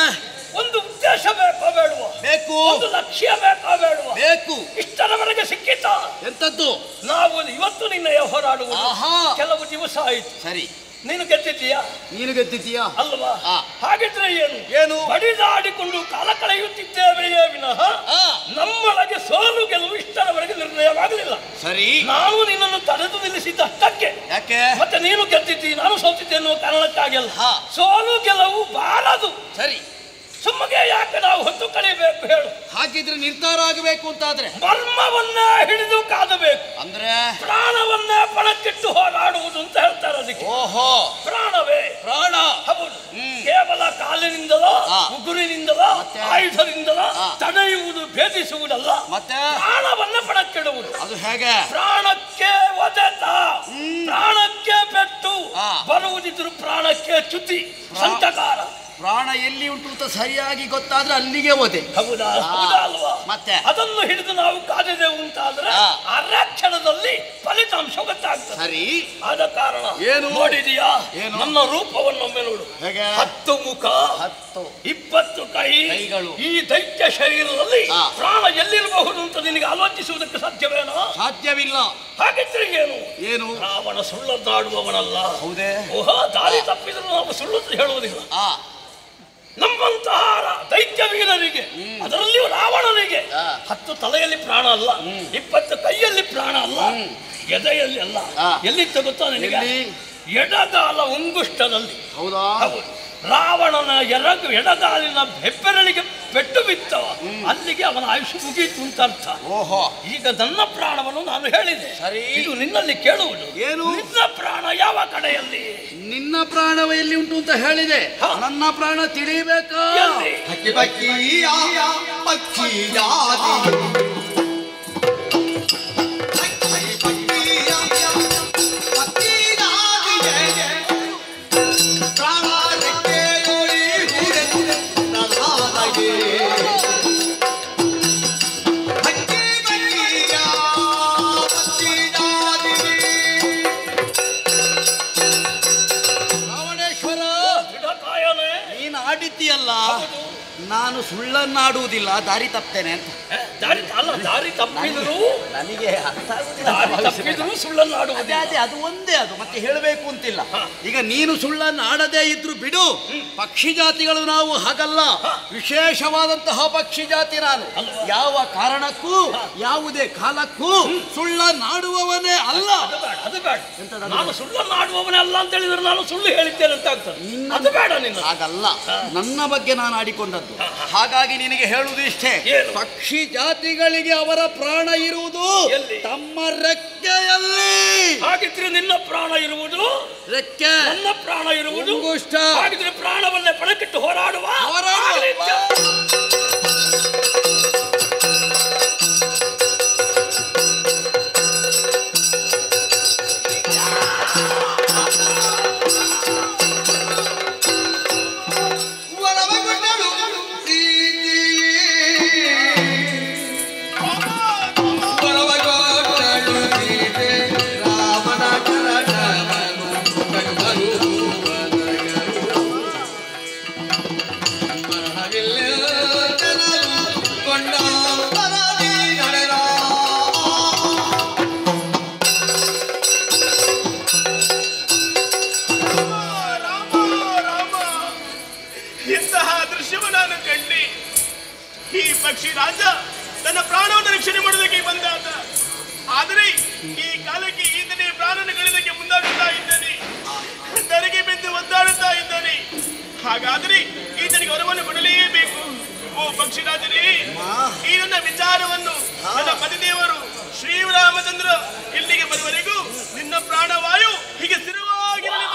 ಒಂದು ಉದ್ದೇಶ ಬೇಕೋ ಬೇಡುವ? ಬೇಕು. ಒಂದು ಲಕ್ಷ್ಯ ಬೇಕೋ ಬೇಡುವ? ಬೇಕು. ಇಷ್ಟರವರೆಗೆ ಸಿಕ್ಕಿತ? ಎಂತದ್ದು? ನಾವು ಇವತ್ತು ನಿನ್ನ ಹೋರಾಡುವುದು ಆಹಾ. ಕೆಲವು ದಿವಸ ಆಯ್ತು. ಸರಿ, ನೀನು ಗೆದ್ದಿದ್ದೀಯಾ? ನೀನು ಗೆದ್ದಿದ್ದೀಯಾ ಅಲ್ವಾ? ಆ. ಹಾಗಿದ್ರೆ ಏನು ಏನು? ಬಡಿದಾಡಿಕೊಂಡು ಕಾಲ ಕಳೆಯುತ್ತಿದ್ದೇವೆಯೇ ವಿನಃ ನಮ್ಮೊಳಗೆ ಸೋಲು ಗೆಲುವು ಇಷ್ಟರವರೆಗೆ ನಿರ್ಣಯವಾಗಲಿಲ್ಲ. ಸರಿ, ನಾನು ನಿನ್ನನ್ನು ತಡೆದು ನಿಲ್ಲಿಸಿದ್ದಷ್ಟಕ್ಕೆ. ಯಾಕೆ? ಮತ್ತೆ ನೀನು ಗೆದ್ದಿದ್ದಿ, ನಾನು ಸೋತಿದ್ದೆ ಎನ್ನುವ ಕಾರಣಕ್ಕಾಗಿಲ್ಲ. ಹಾ. ಸೋಲು ಗೆಲುವು ಬಾರದು. ಸರಿ, ಸುಮ್ಮಗೆ ಯಾಕೆ ನಾವು ಹೊತ್ತು ಕಳಿಬೇಕು ಹೇಳು? ಹಾಗಿದ್ರೆ ನಿರ್ಧಾರ ಆಗಬೇಕು ಅಂತಾದ್ರೆ ಮರ್ಮವನ್ನ ಹಿಡಿದು ಕಾದಬೇಕು. ಅಂದ್ರೆ ಪ್ರಾಣವನ್ನ ಪಣಕ್ಕಿಟ್ಟು ಹೋರಾಡುವುದು ಅಂತ ಹೇಳ್ತಾರೆ ಅದಕ್ಕೆ. ಓಹೋ, ಪ್ರಾಣವೇ ಪ್ರಾಣ. ಹೌದು. ಕೇವಲ ಕಾಲಿನಿಂದಲೋ ಆ. ಉಗುರಿನಿಂದಲೋ ಮತ್ತೆ? ಆಯುಧದಿಂದಲೋ ಆ. ತಡೆಯುವುದು ಭೇದಿಸುವುದಲ್ಲ, ಮತ್ತೆ ಪ್ರಾಣವನ್ನ ಪಣಕ್ಕಿಡುವುದು. ಅದು ಹೇಗೆ? ಪ್ರಾಣಕ್ಕೆ ಒದೆತ, ಪ್ರಾಣಕ್ಕೆ ಪೆಟ್ಟು, ಆ. ಬರುವುದಿದ್ರು ಪ್ರಾಣಕ್ಕೆ ಚ್ಯುತಿ, ಸಂತಕಾರ. ಪ್ರಾಣ ಎಲ್ಲಿ ಉಂಟು ಅಂತ ಸರಿಯಾಗಿ ಗೊತ್ತಾದ್ರೆ ಅಲ್ಲಿಗೆ ಹೋದೆ. ಹೌದಾ? ಹೌದಾ ಅಲ್ವಾ? ಮತ್ತೆ ಅದನ್ನು ಹಿಡಿದು ನಾವು ಕಾದಿದೆವು ಅಂತಾದ್ರೆ ಆ. ಅರಕ್ಷಣದಲ್ಲಿ ಫಲಿತಾಂಶ ಗೊತ್ತಾಗ್ತದೆ. ಸರಿ, ಆದ ಕಾರಣ ಏನು? ನೋಡಿದೀಯಾ? ಏನು? ನನ್ನ ರೂಪವನ್ನೊಮ್ಮೆ ನೋಡು. ಹೇಗೆ? 10 ಮುಖ, 10 20 ಕೈಗಳು. ಈ ದೈತ್ಯ ಶರೀರದಲ್ಲಿ ಆ. ಪ್ರಾಣ ಎಲ್ಲಿರಬಹುದು ಅಂತ ನಿನಗೆ ಆಲೋಚಿಸುವುದಕ್ಕೆ ಸಾಧ್ಯವೇನೋ? ಸಾಧ್ಯವಿಲ್ಲ. ಹಾಗಿದ್ರೆ ಏನು? ಏನು? ರಾವಣ ಸುಳ್ಳದ್ದಾಡುವವನಲ್ಲ. ಹೌದೇ? ಓಹೋ, ದಾರಿ ತಪ್ಪಿದ್ರು ನಾವು ಸುಳ್ಳು ಹೇಳುವುದಿಲ್ಲ. ಆ, ನಮ್ಮಂತಹ ದೈತ್ಯ ವೀರರಿಗೆ, ಅದರಲ್ಲಿಯೂ ರಾವಣನಿಗೆ 10 ತಲೆಯಲ್ಲಿ ಪ್ರಾಣ ಅಲ್ಲ, 20 ಕೈಯಲ್ಲಿ ಪ್ರಾಣ ಅಲ್ಲ, ಎದೆಯಲ್ಲಿ ಅಲ್ಲ. ಎಲ್ಲಿತ್ತು ಗೊತ್ತಾ ನಿನಗೆ? ಎಡಗಾಲ ಉಂಗುಷ್ಟದಲ್ಲಿ. ಹೌದಾ? ಹೌದು. ರಾವಣನ ಎಡಗಾಲಿನ ಹೆಬ್ಬೆರಳಿಗೆ ಪೆಟ್ಟು ಬಿತ್ತವ, ಅಲ್ಲಿಗೆ ಅವನ ಆಯುಷ್ಯ ಮುಗಿಯಿತು ಅಂತ ಅರ್ಥ. ಓಹೋ, ಈಗ ನನ್ನ ಪ್ರಾಣವನ್ನು ನಾನು ಹೇಳಿದೆ. ಸರಿ. ಇದು ನಿನ್ನಲ್ಲಿ ಕೇಳುವುದು ಏನು? ನಿನ್ನ ಪ್ರಾಣ ಯಾವ ಕಡೆಯಲ್ಲಿ? ನಿನ್ನ ಪ್ರಾಣವ ಎಲ್ಲಿ ಉಂಟು ಅಂತ ಹೇಳಿದೆ. ನನ್ನ ಪ್ರಾಣ ತಿಳಿಬೇಕಾ? ಎಲ್ಲಿ? ಹಕ್ಕಿ ಪಕ್ಕಿಯ ಪಕ್ಷಿ ಜಾತಿ ಆಡಿದ್ದೀಯಲ್ಲ, ನಾನು ಸುಳ್ಳನ್ನಾಡುವುದಿಲ್ಲ, ದಾರಿ ತಪ್ಪೇನೆ ಅಂತ. ದಾರಿ ತಪ್ಪಿದ್ರು ನನಗೆ ಅರ್ಥ ತಪ್ಪಿದ್ರು ಸುಳ್ಳನ್ನಾಡುವುದೇ. ಅದೇ ಅದು ಒಂದೇ, ಅದು ಮತ್ತೆ ಹೇಳಬೇಕು ಅಂತಿಲ್ಲ. ಈಗ ನೀನು ಸುಳ್ಳನ್ನು ಆಡದೇ ಇದ್ರು ಬಿಡು, ಪಕ್ಷಿ ಜಾತಿಗಳು ನಾವು ಹಾಗಲ್ಲ, ವಿಶೇಷವಾದಂತಹ ಪಕ್ಷಿ ಜಾತಿ ನಾನು. ಯಾವ ಕಾರಣಕ್ಕೂ ಯಾವುದೇ ಕಾಲಕ್ಕೂ ಸುಳ್ಳನ್ನಾಡುವವನೇ ಅಲ್ಲ. ಅದು ಬೇಡ. ನಾನು ಸುಳ್ಳನ್ನಾಡುವವನೇ ಅಲ್ಲ ಅಂತ ಹೇಳಿದ್ರೆ ನಾನು ಸುಳ್ಳು ಹೇಳಿದ್ದೇನೆ ಅಂತ ಆಗ್ತದೆ. ಅದು ಬೇಡ. ನಿನ್ನ ಹಾಗಲ್ಲ, ನನ್ನ ಬಗ್ಗೆ ನಾನು ಆಡಿಕೊಂಡದ್ದು. ಹಾಗಾಗಿ ನಿನಗೆ ಹೇಳುವುದು ಇಷ್ಟೇ, ಪಕ್ಷಿ ಜಾತಿಗಳಿಗೆ ಅವರ ಪ್ರಾಣ ಇರುವುದು ತಮ್ಮ ರೆಕ್ಕೆಯಲ್ಲಿ. ಹಾಗಿದ್ರೆ ನಿನ್ನ ಪ್ರಾಣ ಇರುವುದು ರೆಕ್ಕೆ, ನನ್ನ ಪ್ರಾಣ ಇರುವುದು ಉಂಗುಷ್ಟ. ಹಾಗಿದ್ರೆ ಪ್ರಾಣವನ್ನೇ ಪಣಕ್ಕಿಟ್ಟು ಹೋರಾಡುವ. ಮರವಿಲ್ಲ ರಾಜ ತನ್ನ ಪ್ರಾಣವನ್ನು ರಕ್ಷಣೆ ಮಾಡುವುದಕ್ಕೆ ಬಂದ ಆತ. ಆದರೆ ಈ ಕಾಲಕ್ಕೆ ಈತನೇ ಪ್ರಾಣವನ್ನು ಕಳೆದಕ್ಕೆ ಮುಂದಾಗುತ್ತಾ ಇದ್ದಾನೆ, ಧರೆಗೆ ಬಿದ್ದು ಒದ್ದಾಡುತ್ತಾ ಇದ್ದಾನೆ. ಹಾಗಾದರೆ ಈತನಿಗೆ ವರವನ್ನು ಕೊಡಲೇಬೇಕು. ಓ ಪಕ್ಷಿರಾಜರೇ, ಈ ನನ್ನ ವಿಚಾರವನ್ನು ನನ್ನ ಪತಿದೇವರು ಶ್ರೀರಾಮಚಂದ್ರ ಇಲ್ಲಿಗೆ ಬರುವವರೆಗೂ ನಿನ್ನ ಪ್ರಾಣವಾಯು ಹೀಗೆ ಸ್ಥಿರವಾಗಿರಲಿ.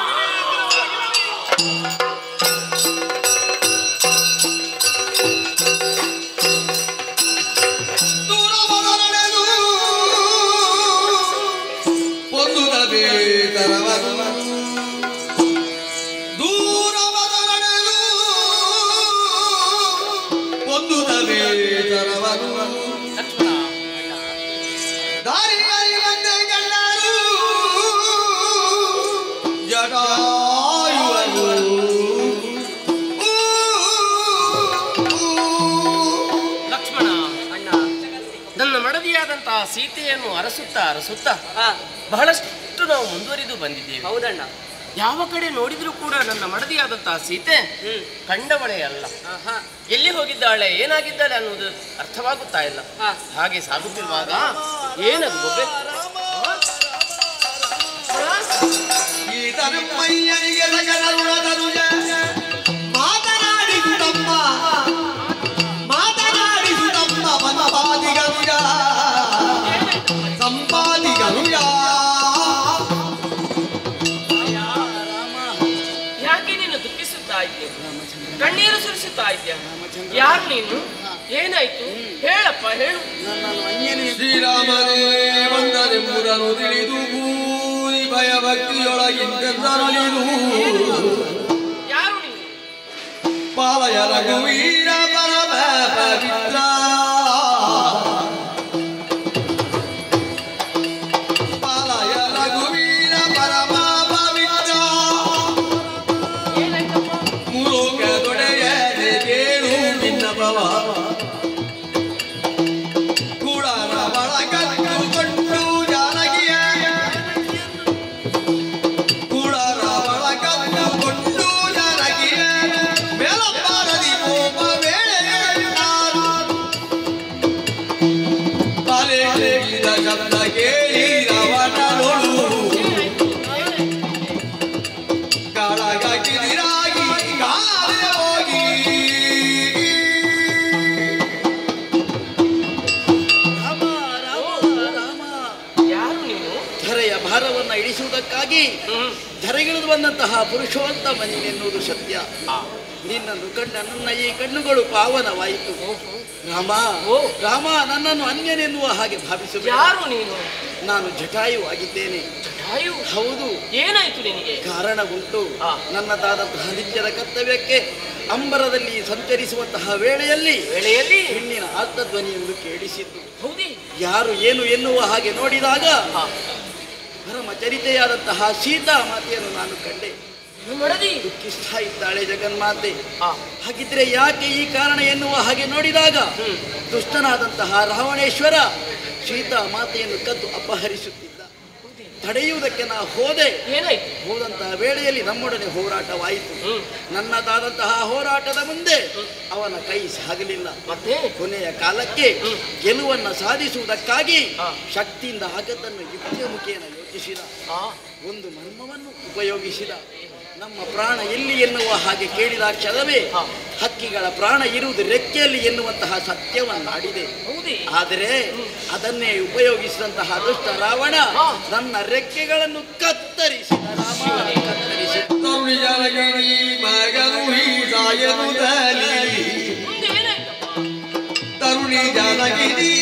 ಮಡದಿಯಾದಂತಹ ಸೀತೆಯನ್ನು ಅರಸುತ್ತಾ ಬಹಳಷ್ಟು ನಾವು ಮುಂದುವರಿದು ಬಂದಿದ್ದೇವೆ. ಹೌದಣ್ಣ. ಯಾವ ಕಡೆ ನೋಡಿದ್ರೂ ಕೂಡ ನನ್ನ ಮಡದಿಯಾದಂತಹ ಸೀತೆ ಕಂಡವಳೆ ಅಲ್ಲ. ಎಲ್ಲಿ ಹೋಗಿದ್ದಾಳೆ, ಏನಾಗಿದ್ದಾಳೆ ಅನ್ನುವುದು ಅರ್ಥವಾಗುತ್ತಾ ಇಲ್ಲ. ಹಾಗೆ ಸಾಗುತ್ತಿರುವಾಗ ಏನದು ಗೊಬ್ಬೆ ಯಾಕೆ ನೀನು ದುಃಖಿಸುತ್ತಾ ಇದ್ದೆ, ಕಣ್ಣೀರು ಸುರಿಸುತ್ತಾ ಇದ್ಯಾ? ಯಾರು ನೀನು, ಏನಾಯ್ತು ಹೇಳಪ್ಪ, ಹೇಳು. ಶ್ರೀರಾಮನೇ ಬಂದನೆಂಬುದನ್ನು ತಿಳಿದು ಭೂರಿ ಭಯ ಭಕ್ತಿಯೊಳಗಿಂದರಲಿದು. ಯಾರು ನೀನು? ಪಾಲಯ ರಘುವೀರ ಪರಮ ಪವಿತ್ರ, ಪಾಲಯ ರಘುವೀರ ಪರಮ ಪವಿತ್ರ, ಮುರುಗ ದೊಡೆಯನೆ ಕೇಳು ಭಿನ್ನಭವ, ಕೂಡರ ಬಳಗಟ್ಟುಕೊಂಡು ಜಾನಗಿಯ, ಕೂಡರ ಬಳಗಟ್ಟುಕೊಂಡು ಜಾನಗಿಯ ಮೇಲಪ್ಪಾರದಿ ಕೋಪ ವೇಳೆಯಾರು, ತಲೆ ತೆಗೆದ ಶಬ್ದ ಕೇಳಿ ರವಣನೊಳು ಕಾಳಗಿದಿರಾಗಿ ಕಾಲೇ ಹೋಗಿ. ಯಾರು ನೀನು? ಧರೆಯ ಭಾರವನ್ನ ಇಳಿಸುವುದಕ್ಕಾಗಿ ಧರೆಗಿಳಿದು ಬಂದಂತಹ ಪುರುಷೋತ್ತಮ ನೀನೆನ್ನುವುದು ಸತ್ಯ. ನಿನ್ನನ್ನು ಕಂಡ ನನ್ನ ಈ ಕಣ್ಣುಗಳು ಪಾವನವಾಯಿತು. ರಾಮ, ರಾಮ, ನನ್ನನ್ನು ಅನ್ಯನೆನ್ನುವ ಹಾಗೆ ಭಾವಿಸಬೇಡ. ಯಾರು ನೀನು? ನಾನು ಜಟಾಯು ಆಗಿದ್ದೇನೆ. ಜಟಾಯು? ಹೌದು. ಏನಾಯ್ತು ನಿನಗೆ? ಕಾರಣ ಉಂಟು. ನನ್ನದಾದಂತಹ ನಿತ್ಯದ ಕರ್ತವ್ಯಕ್ಕೆ ಅಂಬರದಲ್ಲಿ ಸಂಚರಿಸುವಂತಹ ವೇಳೆಯಲ್ಲಿ ಹೆಣ್ಣಿನ ಆರ್ತಧ್ವನಿಯನ್ನು ಕೇಳಿಸಿದ್ದು. ಹೌದೇ? ಯಾರು ಏನು ಎನ್ನುವ ಹಾಗೆ ನೋಡಿದಾಗ ಪರಮ ಚರಿತೆಯಾದಂತಹ ಸೀತಾ ಮಾತೆಯನ್ನು ನಾನು ಕಂಡೆ. ದುಃಖಿಸ್ತಾ ಇದ್ದಾಳೆ ಜಗನ್ಮಾತೆ. ಹಾಗಿದ್ರೆ ಯಾಕೆ ಈ ಕಾರಣ ಎನ್ನುವ ಹಾಗೆ ನೋಡಿದಾಗ ದುಷ್ಟನಾದಂತಹ ರಾವಣೇಶ್ವರ ಸೀತಾ ಮಾತೆಯನ್ನು ಕದ್ದು ಅಪಹರಿಸುತ್ತಿದ್ದ. ತಡೆಯುವುದಕ್ಕೆ ನಾ ಹೋದೆ. ಏನಾಯ್ತು? ಹೋದಂತಹ ವೇಳೆಯಲ್ಲಿ ನಮ್ಮೊಡನೆ ಹೋರಾಟವಾಯಿತು. ನನ್ನದಾದಂತಹ ಹೋರಾಟದ ಮುಂದೆ ಅವನ ಕೈ ಸಾಗಲಿಲ್ಲ. ಮತ್ತೆ ಕೊನೆಯ ಕಾಲಕ್ಕೆ ಗೆಲುವನ್ನು ಸಾಧಿಸುವುದಕ್ಕಾಗಿ ಶಕ್ತಿಯಿಂದ ಆಗದ್ದನ್ನು ಯುಕ್ತಿಯ ಮುಖೇನ ಯೋಚಿಸಿದ. ಒಂದು ಮರ್ಮವನ್ನು ಉಪಯೋಗಿಸಿದ. ನಮ್ಮ ಪ್ರಾಣ ಎಲ್ಲಿ ಎನ್ನುವ ಹಾಗೆ ಕೇಳಿದ ಕ್ಷಣವೇ ಹಕ್ಕಿಗಳ ಪ್ರಾಣ ಇರುವುದು ರೆಕ್ಕೆಯಲ್ಲಿ ಎನ್ನುವಂತಹ ಸತ್ಯವನ್ನಾಡಿದೆ. ಆದರೆ ಅದನ್ನೇ ಉಪಯೋಗಿಸಿದಂತಹ ದುಷ್ಟ ರಾವಣ ನನ್ನ ರೆಕ್ಕೆಗಳನ್ನು ಕತ್ತರಿಸಿದ. ತರುಣಿ ಜಾನಗಿರಿ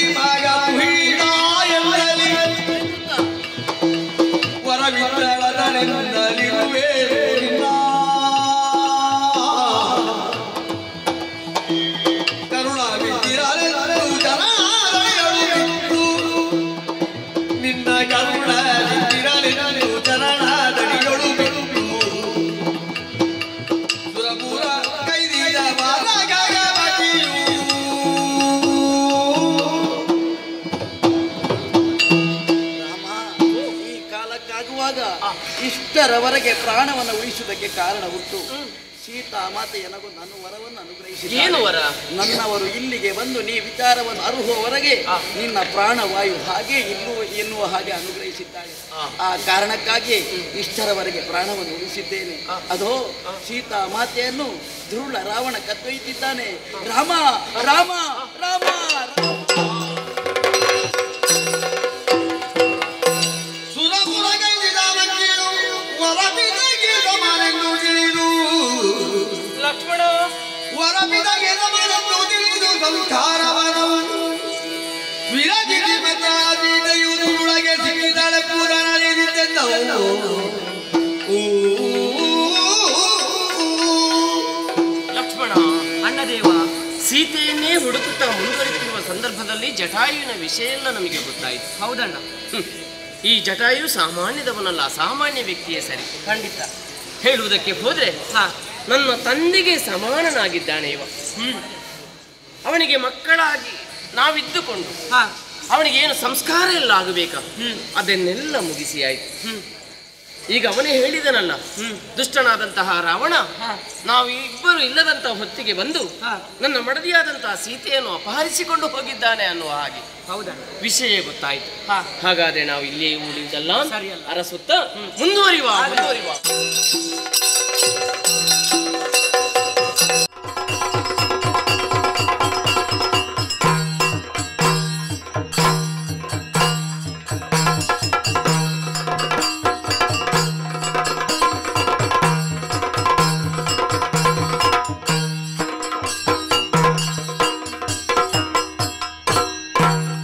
ವರವಿದ್ದಳದನೆಂದಲಿರುವೆ ಕರುಣಾವಿದ್ದಿರಲೆಂದು ಜನಾದಳಿಗಳು ನಿನ್ನ ಕರುಣಾವಿದ್ದಿರಲೆಂದು ಜನಾದಳಿಗಳು ಸುರಪುರ ಕೈದಿಯ ಬಾಲಗಗಮತಿಯು ಇಷ್ಟರವರೆಗೆ ಪ್ರಾಣವನ್ನು ಉಳಿಸುವುದಕ್ಕೆ ಕಾರಣ ಉಂಟು. ಸೀತಾ ಮಾತೆ ನನಗೂ ನನ್ನ ವರವನ್ನು ಅನುಗ್ರಹಿಸಿದ. ಏನು ವರ? ನನ್ನವರು ಇಲ್ಲಿಗೆ ಬಂದು ನೀ ವಿಚಾರವನ್ನು ಅರುಹುವವರೆಗೆ ನಿನ್ನ ಪ್ರಾಣವಾಯು ಹಾಗೆ ಎನ್ನುವ ಹಾಗೆ ಅನುಗ್ರಹಿಸಿದ್ದಾಳೆ. ಆ ಕಾರಣಕ್ಕಾಗಿ ಇಷ್ಟರವರೆಗೆ ಪ್ರಾಣವನ್ನು ಉಳಿಸಿದ್ದೇನೆ. ಅದೋ ಸೀತಾ ಮಾತೆಯನ್ನು ಧ್ರುಳ ರಾವಣ ಕತ್ತೊಯ್ಯುತ್ತಿದ್ದಾನೆ. ರಾಮ ರಾಮ ರಾಮ ಲಕ್ಷ್ಮಣ ಲಕ್ಷ್ಮಣ ಅಣ್ಣದೇವ, ಸೀತೆಯನ್ನೇ ಹುಡುಕುತ್ತಾ ಮುಂದುವರಿತಿರುವ ಸಂದರ್ಭದಲ್ಲಿ ಜಟಾಯುವಿನ ವಿಷಯ ಎಲ್ಲ ನಮಗೆ ಗೊತ್ತಾಯಿತು. ಹೌದಣ್ಣ. ಈ ಜಟಾಯು ಸಾಮಾನ್ಯದವನಲ್ಲ, ಸಾಮಾನ್ಯ ವ್ಯಕ್ತಿಯೇ ಸರಿ. ಖಂಡಿತ. ಹೇಳುವುದಕ್ಕೆ ಹೋದ್ರೆ ನನ್ನ ತಂದೆಗೆ ಸಮಾನನಾಗಿದ್ದಾನೆ ಇವ. ಅವನಿಗೆ ಮಕ್ಕಳಾಗಿ ನಾವಿದ್ದುಕೊಂಡು ಅವನಿಗೆ ಏನು ಸಂಸ್ಕಾರ ಎಲ್ಲ ಆಗಬೇಕಾ ಅದನ್ನೆಲ್ಲ ಮುಗಿಸಿ ಆಯ್ತು. ಈಗ ಅವನೇ ಹೇಳಿದನಲ್ಲ, ದುಷ್ಟನಾದಂತಹ ರಾವಣ ನಾವು ಇಬ್ಬರು ಇಲ್ಲದಂತಹ ಹೊತ್ತಿಗೆ ಬಂದು ನನ್ನ ಮಡದಿಯಾದಂತಹ ಸೀತೆಯನ್ನು ಅಪಹರಿಸಿಕೊಂಡು ಹೋಗಿದ್ದಾನೆ ಅನ್ನುವ ಹಾಗೆ ವಿಷಯ ಗೊತ್ತಾಯ್ತು. ಹಾಗಾದ್ರೆ ನಾವು ಇಲ್ಲೇ ಉಳಿಯುವುದಲ್ಲ, ಅರಸುತ್ತ ಮುಂದುವರಿಯುವ.